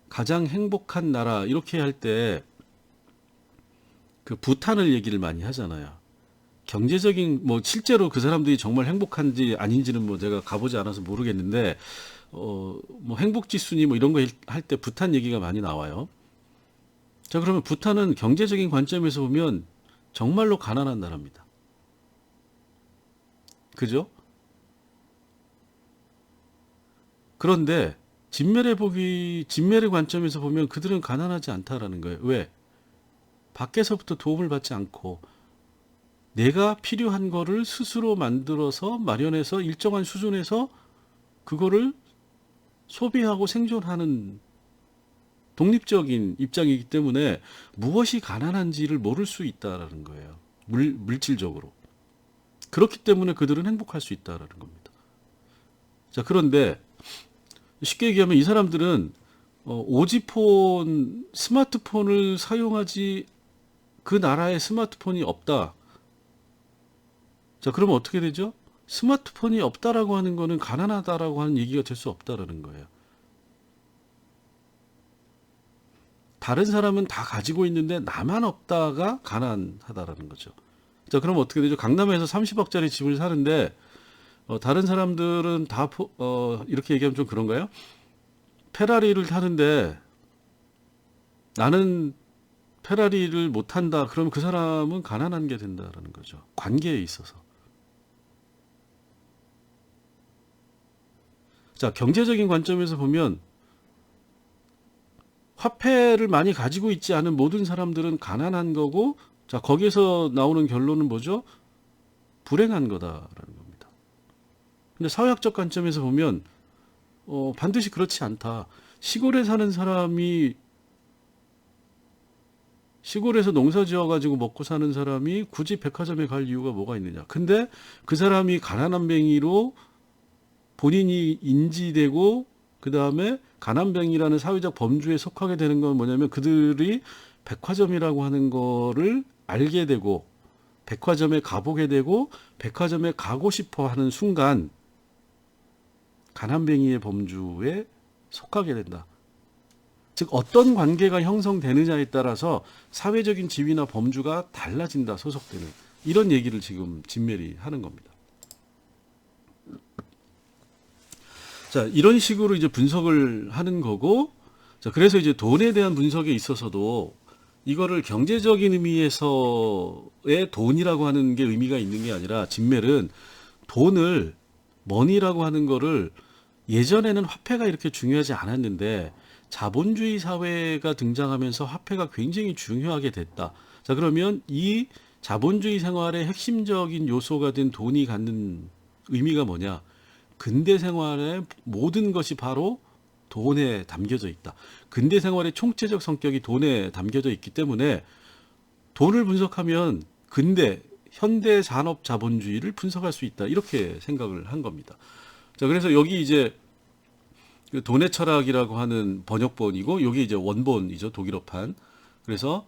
가장 행복한 나라 이렇게 할 때 그 부탄을 얘기를 많이 하잖아요. 경제적인 뭐 실제로 그 사람들이 정말 행복한지 아닌지는 뭐 제가 가보지 않아서 모르겠는데 뭐 행복지 순위 뭐 이런 거 할 때 부탄 얘기가 많이 나와요. 자, 그러면 부탄은 경제적인 관점에서 보면 정말로 가난한 나라입니다. 그죠? 그런데 진멸의 관점에서 보면 그들은 가난하지 않다라는 거예요. 왜? 밖에서부터 도움을 받지 않고 내가 필요한 거를 스스로 만들어서 마련해서 일정한 수준에서 그거를 소비하고 생존하는 독립적인 입장이기 때문에 무엇이 가난한지를 모를 수 있다라는 거예요. 물질적으로. 그렇기 때문에 그들은 행복할 수 있다라는 겁니다. 자, 그런데 쉽게 얘기하면 이 사람들은 오지폰 스마트폰을 사용하지 그 나라에 스마트폰이 없다. 자, 그러면 어떻게 되죠? 스마트폰이 없다라고 하는 거는 가난하다라고 하는 얘기가 될 수 없다라는 거예요. 다른 사람은 다 가지고 있는데 나만 없다가 가난하다라는 거죠. 자, 그럼 어떻게 되죠? 강남에서 30억짜리 집을 사는데 다른 사람들은 다 이렇게 얘기하면 좀 그런가요? 페라리를 타는데 나는 페라리를 못 탄다. 그러면 그 사람은 가난한 게 된다라는 거죠. 관계에 있어서. 자, 경제적인 관점에서 보면 화폐를 많이 가지고 있지 않은 모든 사람들은 가난한 거고, 자, 거기에서 나오는 결론은 뭐죠? 불행한 거다라는 겁니다. 근데 사회학적 관점에서 보면 반드시 그렇지 않다. 시골에 사는 사람이 시골에서 농사 지어가지고 먹고 사는 사람이 굳이 백화점에 갈 이유가 뭐가 있느냐. 근데 그 사람이 가난한뱅이로 본인이 인지되고 그 다음에 가난뱅이라는 사회적 범주에 속하게 되는 건 뭐냐면 그들이 백화점이라고 하는 거를 알게 되고 백화점에 가보게 되고 백화점에 가고 싶어 하는 순간 가난뱅이의 범주에 속하게 된다. 즉 어떤 관계가 형성되느냐에 따라서 사회적인 지위나 범주가 달라진다, 소속되는 이런 얘기를 지금 진멜이 하는 겁니다. 자, 이런 식으로 이제 분석을 하는 거고, 자, 그래서 이제 돈에 대한 분석에 있어서도 이거를 경제적인 의미에서의 돈이라고 하는 게 의미가 있는 게 아니라 진멜은 돈을 머니라고 하는 거를 예전에는 화폐가 이렇게 중요하지 않았는데 자본주의 사회가 등장하면서 화폐가 굉장히 중요하게 됐다. 자, 그러면 이 자본주의 생활의 핵심적인 요소가 된 돈이 갖는 의미가 뭐냐? 근대 생활의 모든 것이 바로 돈에 담겨져 있다. 근대 생활의 총체적 성격이 돈에 담겨져 있기 때문에 돈을 분석하면 현대 산업 자본주의를 분석할 수 있다. 이렇게 생각을 한 겁니다. 자, 그래서 여기 이제 그 돈의 철학이라고 하는 번역본이고 여기 이제 원본이죠. 독일어판. 그래서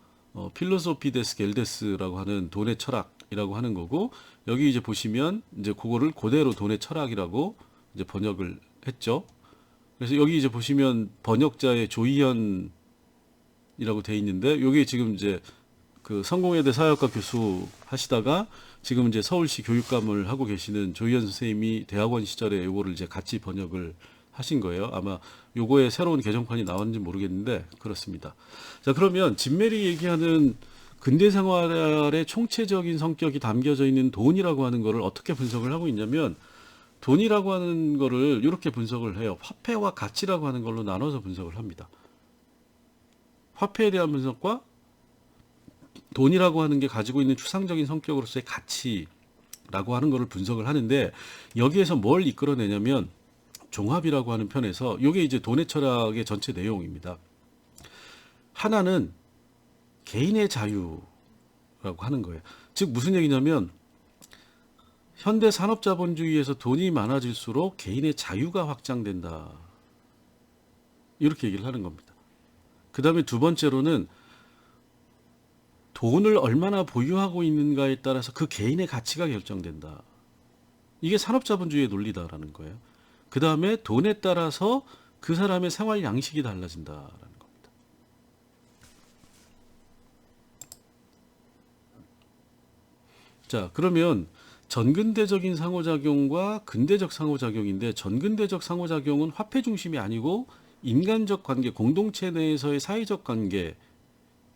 필로소피 데스 겔데스라고 하는 돈의 철학이라고 하는 거고 여기 이제 보시면 이제 그거를 그대로 돈의 철학이라고 이제 번역을 했죠. 그래서 여기 이제 보시면 번역자의 조희현이라고 돼 있는데 여기 지금 이제 그 성공회대 사회학과 교수 하시다가 지금 이제 서울시 교육감을 하고 계시는 조희현 선생님이 대학원 시절에 이거를 이제 같이 번역을 하신 거예요. 아마 요거에 새로운 개정판이 나왔는지 모르겠는데 그렇습니다. 자, 그러면 진멜이 얘기하는 근대 생활의 총체적인 성격이 담겨져 있는 돈이라고 하는 거를 어떻게 분석을 하고 있냐면 돈이라고 하는 거를 이렇게 분석을 해요. 화폐와 가치라고 하는 걸로 나눠서 분석을 합니다. 화폐에 대한 분석과 돈이라고 하는 게 가지고 있는 추상적인 성격으로서의 가치라고 하는 거를 분석을 하는데 여기에서 뭘 이끌어내냐면 종합이라고 하는 편에서 이게 이제 돈의 철학의 전체 내용입니다. 하나는 개인의 자유라고 하는 거예요. 즉 무슨 얘기냐면 현대 산업자본주의에서 돈이 많아질수록 개인의 자유가 확장된다. 이렇게 얘기를 하는 겁니다. 그 다음에 두 번째로는 돈을 얼마나 보유하고 있는가에 따라서 그 개인의 가치가 결정된다. 이게 산업자본주의의 논리다라는 거예요. 그 다음에 돈에 따라서 그 사람의 생활 양식이 달라진다라는 겁니다. 자, 그러면 전근대적인 상호작용과 근대적 상호작용인데 전근대적 상호작용은 화폐 중심이 아니고 인간적 관계, 공동체 내에서의 사회적 관계,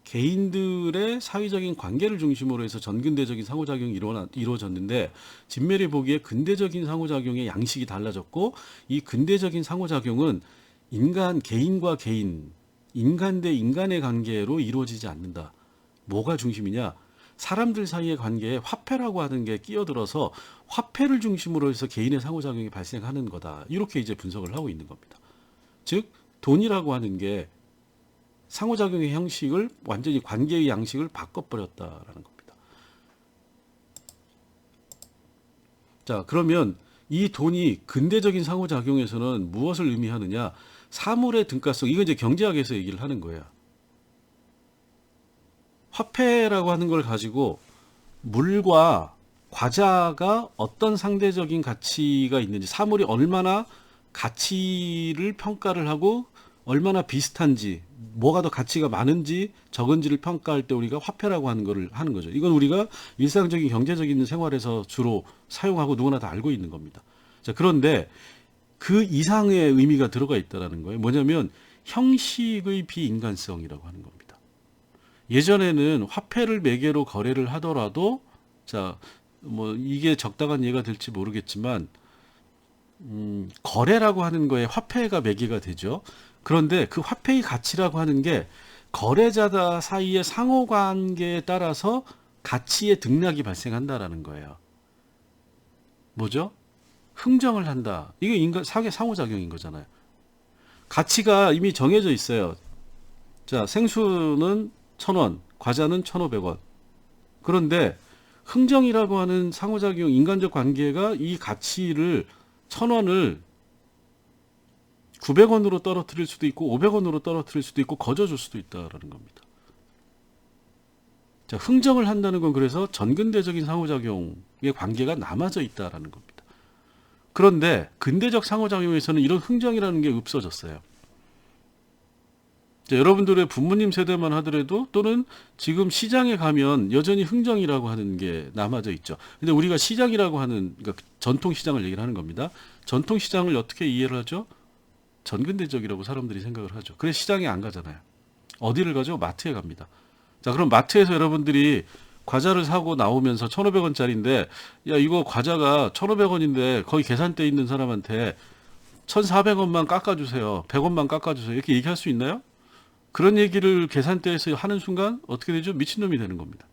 개인들의 사회적인 관계를 중심으로 해서 전근대적인 상호작용이 이루어졌는데 진메리 보기에 근대적인 상호작용의 양식이 달라졌고 이 근대적인 상호작용은 개인과 개인, 인간 대 인간의 관계로 이루어지지 않는다. 뭐가 중심이냐? 사람들 사이의 관계에 화폐라고 하는 게 끼어들어서 화폐를 중심으로 해서 개인의 상호작용이 발생하는 거다. 이렇게 이제 분석을 하고 있는 겁니다. 즉 돈이라고 하는 게 상호작용의 형식을 완전히 관계의 양식을 바꿔버렸다라는 겁니다. 자, 그러면 이 돈이 근대적인 상호작용에서는 무엇을 의미하느냐? 사물의 등가성, 이건 이제 경제학에서 얘기를 하는 거예요. 화폐라고 하는 걸 가지고 물과 과자가 어떤 상대적인 가치가 있는지, 사물이 얼마나 가치를 평가를 하고 얼마나 비슷한지, 뭐가 더 가치가 많은지 적은지를 평가할 때 우리가 화폐라고 하는 거를 하는 거죠. 이건 우리가 일상적인 경제적인 생활에서 주로 사용하고 누구나 다 알고 있는 겁니다. 자, 그런데 그 이상의 의미가 들어가 있다는 거예요. 뭐냐면 형식의 비인간성이라고 하는 겁니다. 예전에는 화폐를 매개로 거래를 하더라도, 자, 뭐 이게 적당한 예가 될지 모르겠지만 거래라고 하는 거에 화폐가 매개가 되죠. 그런데 그 화폐의 가치라고 하는 게 거래자다 사이의 상호관계에 따라서 가치의 등락이 발생한다라는 거예요. 뭐죠? 흥정을 한다. 이게 상호작용인 거잖아요. 가치가 이미 정해져 있어요. 자, 생수는 1,000원, 과자는 1,500원. 그런데 흥정이라고 하는 상호작용, 인간적 관계가 이 가치를 1,000원을 900원으로 떨어뜨릴 수도 있고 500원으로 떨어뜨릴 수도 있고 거저줄 수도 있다라는 겁니다. 자, 흥정을 한다는 건 그래서 전근대적인 상호작용의 관계가 남아져 있다라는 겁니다. 그런데 근대적 상호작용에서는 이런 흥정이라는 게 없어졌어요. 자, 여러분들의 부모님 세대만 하더라도 또는 지금 시장에 가면 여전히 흥정이라고 하는 게 남아져 있죠. 근데 우리가 시장이라고 하는, 그러니까 전통시장을 얘기를 하는 겁니다. 전통시장을 어떻게 이해를 하죠? 전근대적이라고 사람들이 생각을 하죠. 그래서 시장에 안 가잖아요. 어디를 가죠? 마트에 갑니다. 자, 그럼 마트에서 여러분들이 과자를 사고 나오면서 1,500원짜리인데, 야, 이거 과자가 1,500원인데 거기 계산대에 있는 사람한테 1,400원만 깎아주세요. 100원만 깎아주세요. 이렇게 얘기할 수 있나요? 그런 얘기를 계산대에서 하는 순간 어떻게 되죠? 미친놈이 되는 겁니다.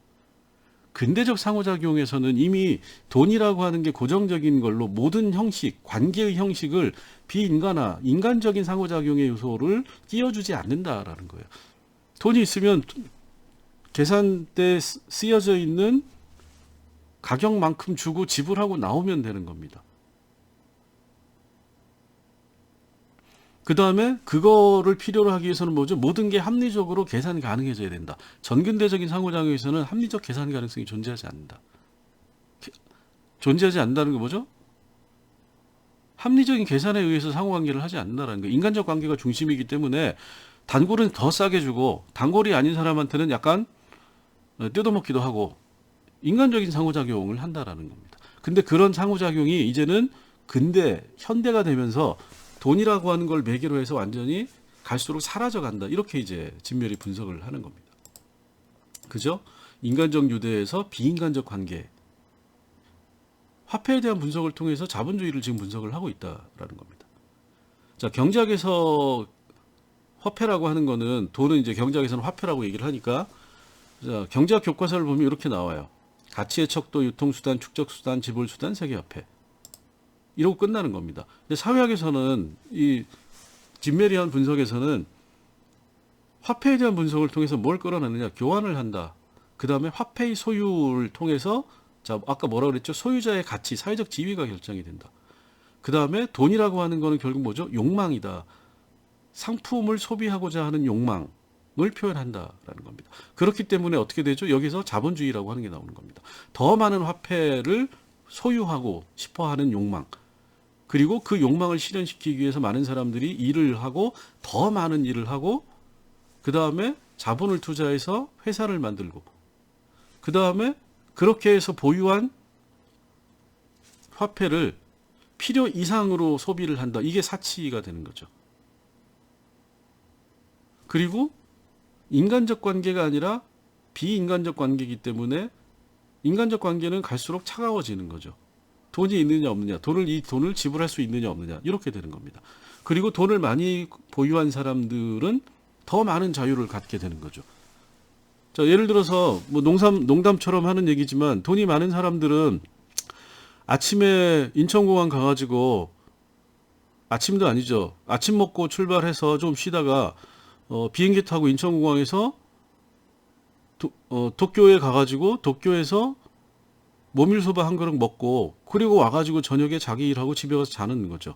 근대적 상호작용에서는 이미 돈이라고 하는 게 고정적인 걸로 모든 형식, 관계의 형식을 인간적인 상호작용의 요소를 끼워주지 않는다라는 거예요. 돈이 있으면 계산대에 쓰여져 있는 가격만큼 주고 지불하고 나오면 되는 겁니다. 그 다음에 그거를 필요로 하기 위해서는 뭐죠? 모든 게 합리적으로 계산이 가능해져야 된다. 전근대적인 상호작용에서는 합리적 계산 가능성이 존재하지 않는다. 존재하지 않는다는 게 뭐죠? 합리적인 계산에 의해서 상호관계를 하지 않는다는 거예요. 인간적 관계가 중심이기 때문에 단골은 더 싸게 주고 단골이 아닌 사람한테는 약간 뜯어먹기도 하고 인간적인 상호작용을 한다라는 겁니다. 근데 그런 상호작용이 이제는 현대가 되면서 돈이라고 하는 걸 매개로 해서 완전히 갈수록 사라져 간다. 이렇게 이제 진멸이 분석을 하는 겁니다. 그죠? 인간적 유대에서 비인간적 관계. 화폐에 대한 분석을 통해서 자본주의를 지금 분석을 하고 있다라는 겁니다. 자, 경제학에서 화폐라고 하는 거는, 돈은 이제 경제학에서는 화폐라고 얘기를 하니까, 자, 경제학 교과서를 보면 이렇게 나와요. 가치의 척도, 유통수단, 축적수단, 지불수단, 세계화폐. 이러고 끝나는 겁니다. 근데 사회학에서는 이 진메리안 분석에서는 화폐에 대한 분석을 통해서 뭘 끌어내느냐? 교환을 한다. 그 다음에 화폐의 소유를 통해서, 자, 아까 뭐라고 그랬죠? 소유자의 가치, 사회적 지위가 결정이 된다. 그 다음에 돈이라고 하는 거는 결국 뭐죠? 욕망이다. 상품을 소비하고자 하는 욕망을 표현한다라는 겁니다. 그렇기 때문에 어떻게 되죠? 여기서 자본주의라고 하는 게 나오는 겁니다. 더 많은 화폐를 소유하고 싶어 하는 욕망. 그리고 그 욕망을 실현시키기 위해서 많은 사람들이 일을 하고 더 많은 일을 하고 그 다음에 자본을 투자해서 회사를 만들고 그 다음에 그렇게 해서 보유한 화폐를 필요 이상으로 소비를 한다. 이게 사치가 되는 거죠. 그리고 인간적 관계가 아니라 비인간적 관계이기 때문에 인간적 관계는 갈수록 차가워지는 거죠. 돈이 있느냐 없느냐, 이 돈을 지불할 수 있느냐 없느냐, 이렇게 되는 겁니다. 그리고 돈을 많이 보유한 사람들은 더 많은 자유를 갖게 되는 거죠. 자, 예를 들어서 뭐 농담처럼 하는 얘기지만 돈이 많은 사람들은 아침에 인천공항 가가지고, 아침도 아니죠, 아침 먹고 출발해서 좀 쉬다가 비행기 타고 인천공항에서 도쿄에 가가지고 도쿄에서 모밀소바 한 그릇 먹고, 그리고 와가지고 저녁에 자기 일하고 집에 가서 자는 거죠.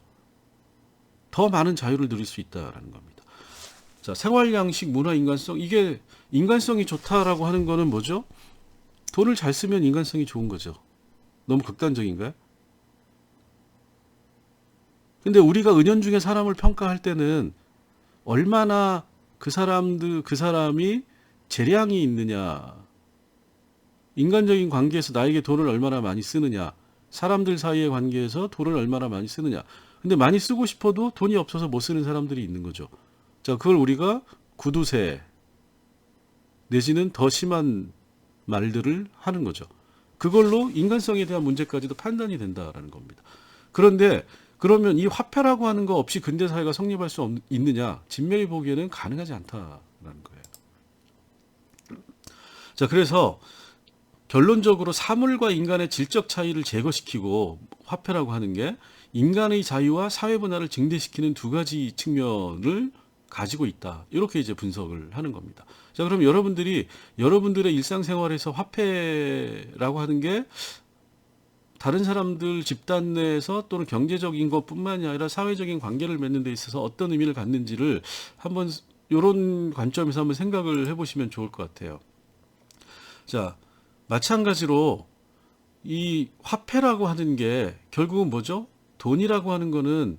더 많은 자유를 누릴 수 있다라는 겁니다. 자, 생활 양식, 문화, 인간성, 이게 인간성이 좋다라고 하는 거는 뭐죠? 돈을 잘 쓰면 인간성이 좋은 거죠. 너무 극단적인가요? 근데 우리가 은연중에 사람을 평가할 때는 얼마나 그 사람이 재량이 있느냐, 인간적인 관계에서 나에게 돈을 얼마나 많이 쓰느냐, 사람들 사이의 관계에서 돈을 얼마나 많이 쓰느냐. 근데 많이 쓰고 싶어도 돈이 없어서 못 쓰는 사람들이 있는 거죠. 자, 그걸 우리가 구두쇠 내지는 더 심한 말들을 하는 거죠. 그걸로 인간성에 대한 문제까지도 판단이 된다라는 겁니다. 그런데 그러면 이 화폐라고 하는 거 없이 근대사회가 성립할 수 있느냐? 진면이 보기에는 가능하지 않다라는 거예요. 자, 그래서 결론적으로 사물과 인간의 질적 차이를 제거시키고, 화폐라고 하는 게 인간의 자유와 사회 분화를 증대시키는 두 가지 측면을 가지고 있다. 이렇게 이제 분석을 하는 겁니다. 자, 그럼 여러분들의 일상생활에서 화폐라고 하는 게 다른 사람들 집단 내에서 또는 경제적인 것뿐만이 아니라 사회적인 관계를 맺는 데 있어서 어떤 의미를 갖는지를 한번 이런 관점에서 한번 생각을 해보시면 좋을 것 같아요. 자, 마찬가지로 이 화폐라고 하는 게 결국은 뭐죠? 돈이라고 하는 거는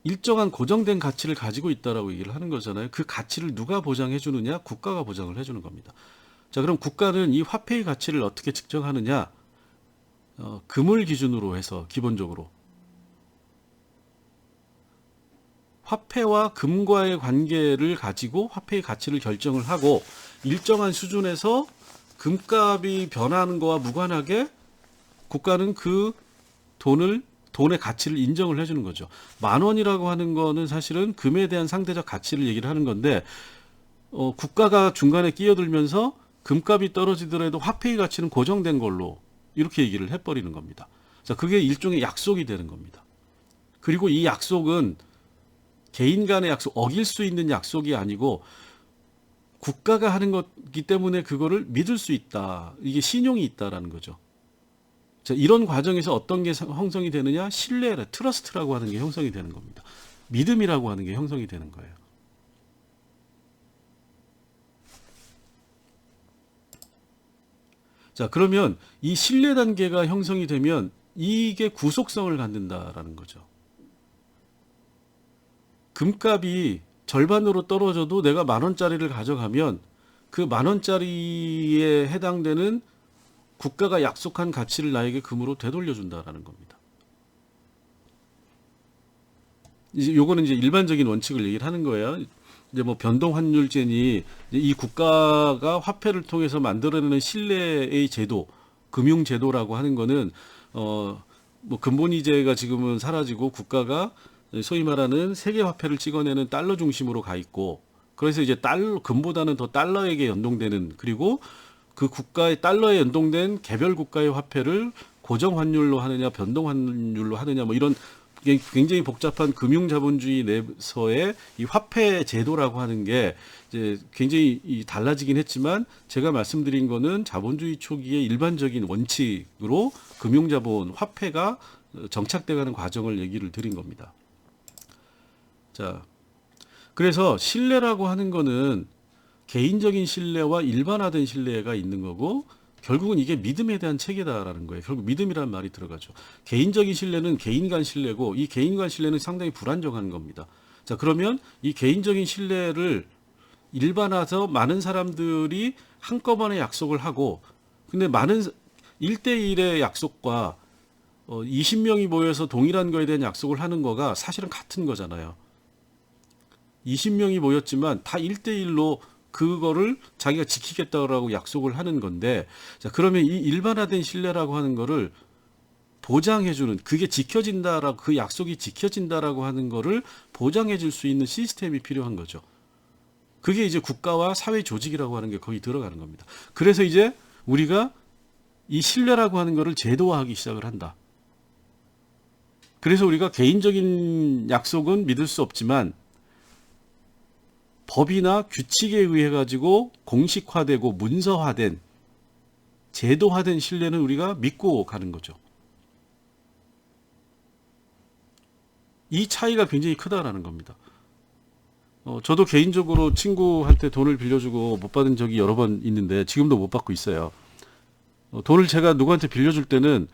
일정한 고정된 가치를 가지고 있다라고 얘기를 하는 거잖아요. 그 가치를 누가 보장해 주느냐? 국가가 보장을 해주는 겁니다. 자, 그럼 국가는 이 화폐의 가치를 어떻게 측정하느냐? 금을 기준으로 해서 기본적으로 화폐와 금과의 관계를 가지고 화폐의 가치를 결정을 하고, 일정한 수준에서 금값이 변하는 거와 무관하게 국가는 그 돈의 가치를 인정을 해주는 거죠. 10,000원이라고 하는 거는 사실은 금에 대한 상대적 가치를 얘기를 하는 건데, 국가가 중간에 끼어들면서 금값이 떨어지더라도 화폐의 가치는 고정된 걸로 이렇게 얘기를 해버리는 겁니다. 자, 그게 일종의 약속이 되는 겁니다. 그리고 이 약속은 개인 간의 약속, 어길 수 있는 약속이 아니고 국가가 하는 거기 때문에 그거를 믿을 수 있다. 이게 신용이 있다라는 거죠. 자, 이런 과정에서 어떤 게 형성이 되느냐? 신뢰, 트러스트라고 하는 게 형성이 되는 겁니다. 믿음이라고 하는 게 형성이 되는 거예요. 자, 그러면 이 신뢰 단계가 형성이 되면 이게 구속성을 갖는다라는 거죠. 금값이 절반으로 떨어져도 내가 10,000원짜리를 가져가면 그 10,000원짜리에 해당되는 국가가 약속한 가치를 나에게 금으로 되돌려준다라는 겁니다. 이제 요거는 이제 일반적인 원칙을 얘기를 하는 거예요. 이제 뭐 변동환율제니 이 국가가 화폐를 통해서 만들어내는 신뢰의 제도, 금융제도라고 하는 거는 뭐 근본이제가 지금은 사라지고 국가가 소위 말하는 세계 화폐를 찍어내는 달러 중심으로 가 있고, 그래서 이제 금보다는 더 달러에게 연동되는, 그리고 그 국가의 달러에 연동된 개별 국가의 화폐를 고정 환율로 하느냐 변동 환율로 하느냐, 뭐 이런 굉장히 복잡한 금융 자본주의 내에서의 이 화폐 제도라고 하는 게 이제 굉장히 달라지긴 했지만, 제가 말씀드린 거는 자본주의 초기의 일반적인 원칙으로 금융 자본 화폐가 정착돼가는 과정을 얘기를 드린 겁니다. 자, 그래서 신뢰라고 하는 거는 개인적인 신뢰와 일반화된 신뢰가 있는 거고, 결국은 이게 믿음에 대한 체계다라는 거예요. 결국 믿음이라는 말이 들어가죠. 개인적인 신뢰는 개인 간 신뢰고, 이 개인 간 신뢰는 상당히 불안정한 겁니다. 자, 그러면 이 개인적인 신뢰를 일반화해서 많은 사람들이 한꺼번에 약속을 하고, 근데 많은 1대1의 약속과 20명이 모여서 동일한 거에 대한 약속을 하는 거가 사실은 같은 거잖아요. 20명이 모였지만 다 1대1로 그거를 자기가 지키겠다고 약속을 하는 건데, 자, 그러면 이 일반화된 신뢰라고 하는 거를 보장해주는, 그게 지켜진다라고, 그 약속이 지켜진다라고 하는 거를 보장해줄 수 있는 시스템이 필요한 거죠. 그게 이제 국가와 사회 조직이라고 하는 게 거기 들어가는 겁니다. 그래서 이제 우리가 이 신뢰라고 하는 거를 제도화하기 시작을 한다. 그래서 우리가 개인적인 약속은 믿을 수 없지만 법이나 규칙에 의해 가지고 공식화되고 문서화된 제도화된 신뢰는 우리가 믿고 가는 거죠. 이 차이가 굉장히 크다라는 겁니다. 저도 개인적으로 친구한테 돈을 빌려주고 못 받은 적이 여러 번 있는데 지금도 못 받고 있어요. 돈을 제가 누구한테 빌려줄 때는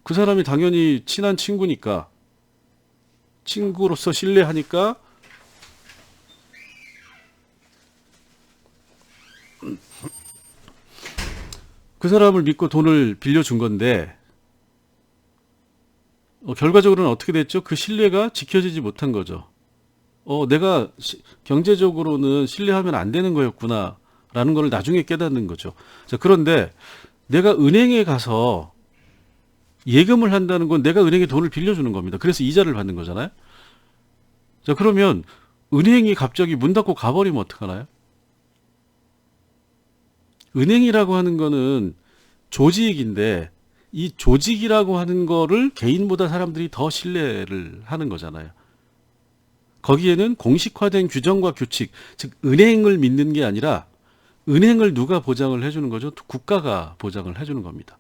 그 사람이 당연히 친한 친구니까, 친구로서 신뢰하니까 그 사람을 믿고 돈을 빌려준 건데, 결과적으로는 어떻게 됐죠? 그 신뢰가 지켜지지 못한 거죠. 내가 경제적으로는 신뢰하면 안 되는 거였구나 라는 걸 나중에 깨닫는 거죠. 자, 그런데 내가 은행에 가서 예금을 한다는 건 내가 은행에 돈을 빌려주는 겁니다. 그래서 이자를 받는 거잖아요. 자, 그러면 은행이 갑자기 문 닫고 가버리면 어떡하나요? 은행이라고 하는 거는 조직인데, 이 조직이라고 하는 거를 개인보다 사람들이 더 신뢰를 하는 거잖아요. 거기에는 공식화된 규정과 규칙, 즉 은행을 믿는 게 아니라 은행을 누가 보장을 해주는 거죠? 국가가 보장을 해주는 겁니다.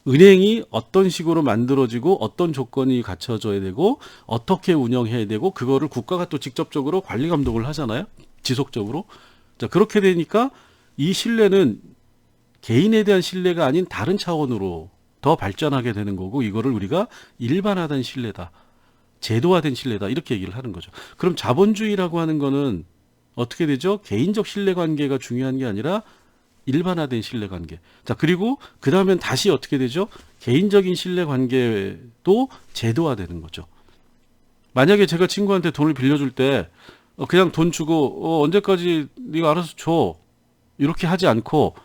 은행이 어떤 식으로 만들어지고 어떤 조건이 갖춰져야 되고 어떻게 운영해야 되고 그거를 국가가 또 직접적으로 관리 감독을 하잖아요. 지속적으로. 자, 그렇게 되니까 이 신뢰는 개인에 대한 신뢰가 아닌 다른 차원으로 더 발전하게 되는 거고, 이거를 우리가 일반화된 신뢰다, 제도화된 신뢰다, 이렇게 얘기를 하는 거죠. 그럼 자본주의라고 하는 거는 어떻게 되죠? 개인적 신뢰 관계가 중요한 게 아니라 일반화된 신뢰 관계. 자, 그리고 그 다음엔 다시 어떻게 되죠? 개인적인 신뢰 관계도 제도화되는 거죠. 만약에 제가 친구한테 돈을 빌려줄 때 그냥 돈 주고 언제까지 네가 알아서 줘, 이렇게 하지 않고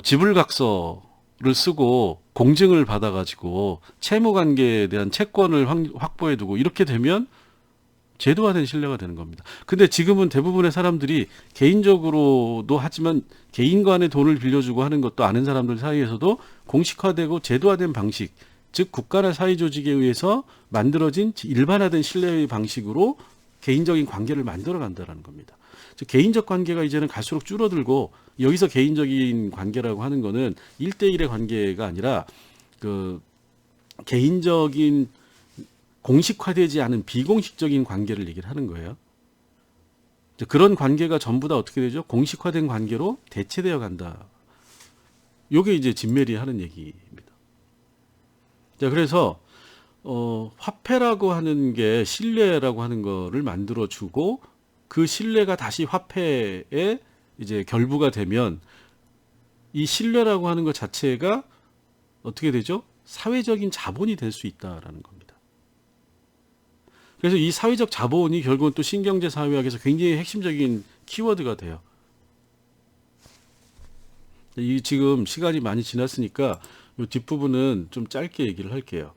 지불각서를 쓰고 공증을 받아가지고 채무관계에 대한 채권을 확보해두고 이렇게 되면 제도화된 신뢰가 되는 겁니다. 근데 지금은 대부분의 사람들이 개인적으로도 하지만 개인 간에 돈을 빌려주고 하는 것도 아는 사람들 사이에서도 공식화되고 제도화된 방식, 즉 국가나 사회조직에 의해서 만들어진 일반화된 신뢰의 방식으로 개인적인 관계를 만들어 간다는 겁니다. 즉 개인적 관계가 이제는 갈수록 줄어들고, 여기서 개인적인 관계라고 하는 거는 1대1의 관계가 아니라 그 개인적인 공식화되지 않은 비공식적인 관계를 얘기를 하는 거예요. 그런 관계가 전부 다 어떻게 되죠? 공식화된 관계로 대체되어 간다. 요게 이제 진메리 하는 얘기입니다. 자, 그래서 화폐라고 하는 게 신뢰라고 하는 거를 만들어 주고, 그 신뢰가 다시 화폐에 이제 결부가 되면 이 신뢰라고 하는 것 자체가 어떻게 되죠? 사회적인 자본이 될 수 있다라는 겁니다. 그래서 이 사회적 자본이 결국은 또 신경제 사회학에서 굉장히 핵심적인 키워드가 돼요. 이 지금 시간이 많이 지났으니까 이 뒷부분은 좀 짧게 얘기를 할게요.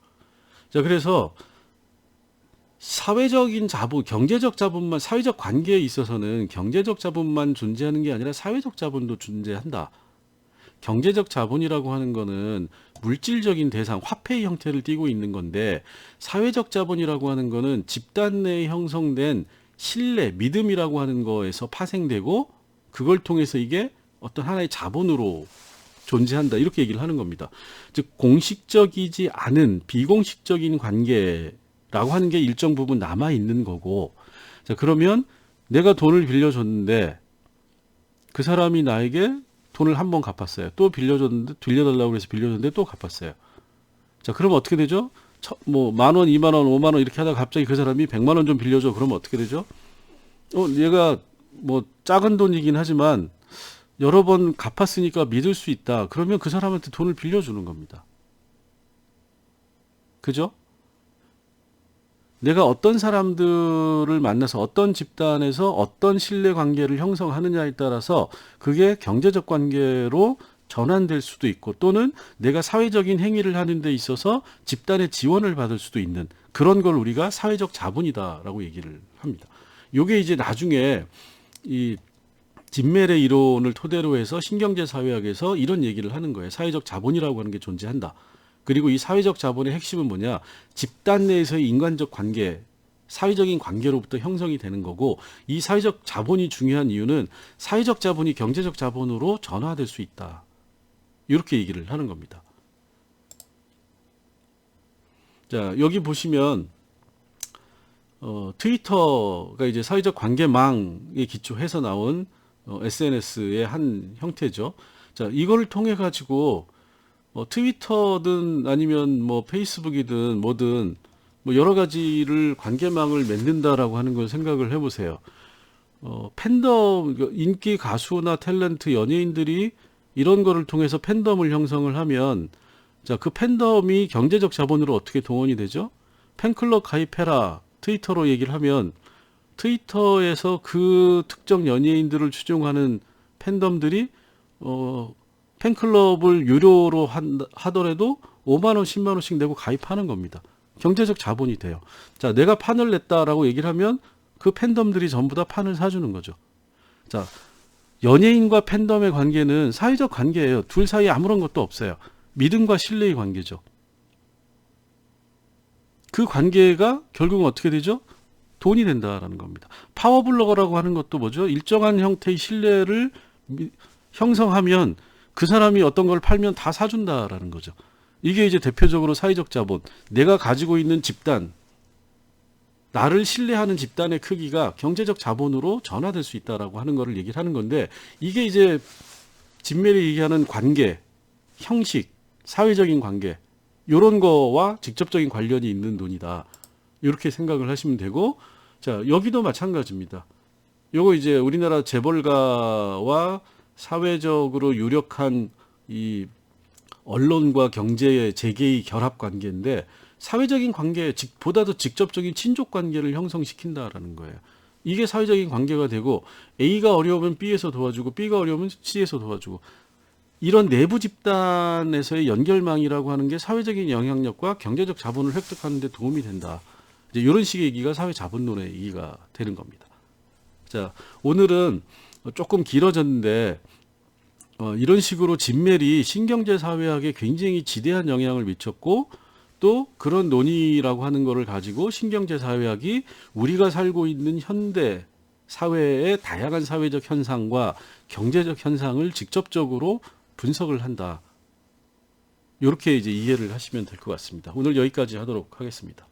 자, 그래서 사회적인 자본, 경제적 자본만, 사회적 관계에 있어서는 경제적 자본만 존재하는 게 아니라 사회적 자본도 존재한다. 경제적 자본이라고 하는 거는 물질적인 대상, 화폐의 형태를 띠고 있는 건데, 사회적 자본이라고 하는 거는 집단 내에 형성된 신뢰, 믿음이라고 하는 거에서 파생되고, 그걸 통해서 이게 어떤 하나의 자본으로 존재한다, 이렇게 얘기를 하는 겁니다. 즉 공식적이지 않은 비공식적인 관계라고 하는 게 일정 부분 남아 있는 거고, 자, 그러면 내가 돈을 빌려줬는데 그 사람이 나에게 돈을 한 번 갚았어요. 또 빌려달라고 해서 빌려줬는데 또 갚았어요. 자, 그러면 어떻게 되죠? 뭐 10,000원, 20,000원, 50,000원 이렇게 하다가 갑자기 그 사람이 100만 원 좀 빌려줘. 그러면 어떻게 되죠? 얘가 뭐 작은 돈이긴 하지만 여러 번 갚았으니까 믿을 수 있다. 그러면 그 사람한테 돈을 빌려주는 겁니다. 그죠? 내가 어떤 사람들을 만나서 어떤 집단에서 어떤 신뢰 관계를 형성하느냐에 따라서 그게 경제적 관계로 전환될 수도 있고 또는 내가 사회적인 행위를 하는 데 있어서 집단의 지원을 받을 수도 있는 그런 걸 우리가 사회적 자본이다라고 얘기를 합니다. 요게 이제 나중에 이 진메레 이론을 토대로 해서 신경제 사회학에서 이런 얘기를 하는 거예요. 사회적 자본이라고 하는 게 존재한다. 그리고 이 사회적 자본의 핵심은 뭐냐? 집단 내에서의 인간적 관계, 사회적인 관계로부터 형성이 되는 거고 이 사회적 자본이 중요한 이유는 사회적 자본이 경제적 자본으로 전화될 수 있다. 이렇게 얘기를 하는 겁니다. 자, 여기 보시면 트위터가 이제 사회적 관계망에 기초해서 나온 SNS의 한 형태죠. 자, 이거를 통해 가지고 트위터든 아니면 뭐 페이스북이든 뭐든 뭐 여러 가지를 관계망을 맺는다라고 하는 걸 생각을 해보세요. 팬덤, 인기 가수나 탤런트, 연예인들이 이런 거를 통해서 팬덤을 형성을 하면 자, 그 팬덤이 경제적 자본으로 어떻게 동원이 되죠? 팬클럽 가입해라. 트위터로 얘기를 하면 트위터에서 그 특정 연예인들을 추종하는 팬덤들이 팬클럽을 유료로 하더라도 5만 원, 10만 원씩 내고 가입하는 겁니다. 경제적 자본이 돼요. 자, 내가 판을 냈다라고 얘기를 하면 그 팬덤들이 전부 다 판을 사주는 거죠. 자, 연예인과 팬덤의 관계는 사회적 관계예요. 둘 사이에 아무런 것도 없어요. 믿음과 신뢰의 관계죠. 그 관계가 결국은 어떻게 되죠? 돈이 된다라는 겁니다. 파워블로거라고 하는 것도 뭐죠? 일정한 형태의 신뢰를 형성하면 그 사람이 어떤 걸 팔면 다 사준다라는 거죠. 이게 이제 대표적으로 사회적 자본. 내가 가지고 있는 집단, 나를 신뢰하는 집단의 크기가 경제적 자본으로 전화될 수 있다라고 하는 거를 얘기를 하는 건데 이게 이제 진메리 얘기하는 관계, 형식, 사회적인 관계 이런 거와 직접적인 관련이 있는 돈이다. 이렇게 생각을 하시면 되고 자, 여기도 마찬가지입니다. 요거 이제 우리나라 재벌가와 사회적으로 유력한 이 언론과 경제의 재계의 결합 관계인데 사회적인 관계 보다 더 직접적인 친족 관계를 형성시킨다라는 거예요. 이게 사회적인 관계가 되고 A가 어려우면 B에서 도와주고 B가 어려우면 C에서 도와주고 이런 내부 집단에서의 연결망이라고 하는 게 사회적인 영향력과 경제적 자본을 획득하는 데 도움이 된다. 이제 이런 식의 얘기가 사회 자본론의 얘기가 되는 겁니다. 자, 오늘은 조금 길어졌는데 이런 식으로 진멜이 신경제 사회학에 굉장히 지대한 영향을 미쳤고 또 그런 논의라고 하는 거를 가지고 신경제 사회학이 우리가 살고 있는 현대 사회의 다양한 사회적 현상과 경제적 현상을 직접적으로 분석을 한다. 이렇게 이제 이해를 하시면 될 것 같습니다. 오늘 여기까지 하도록 하겠습니다.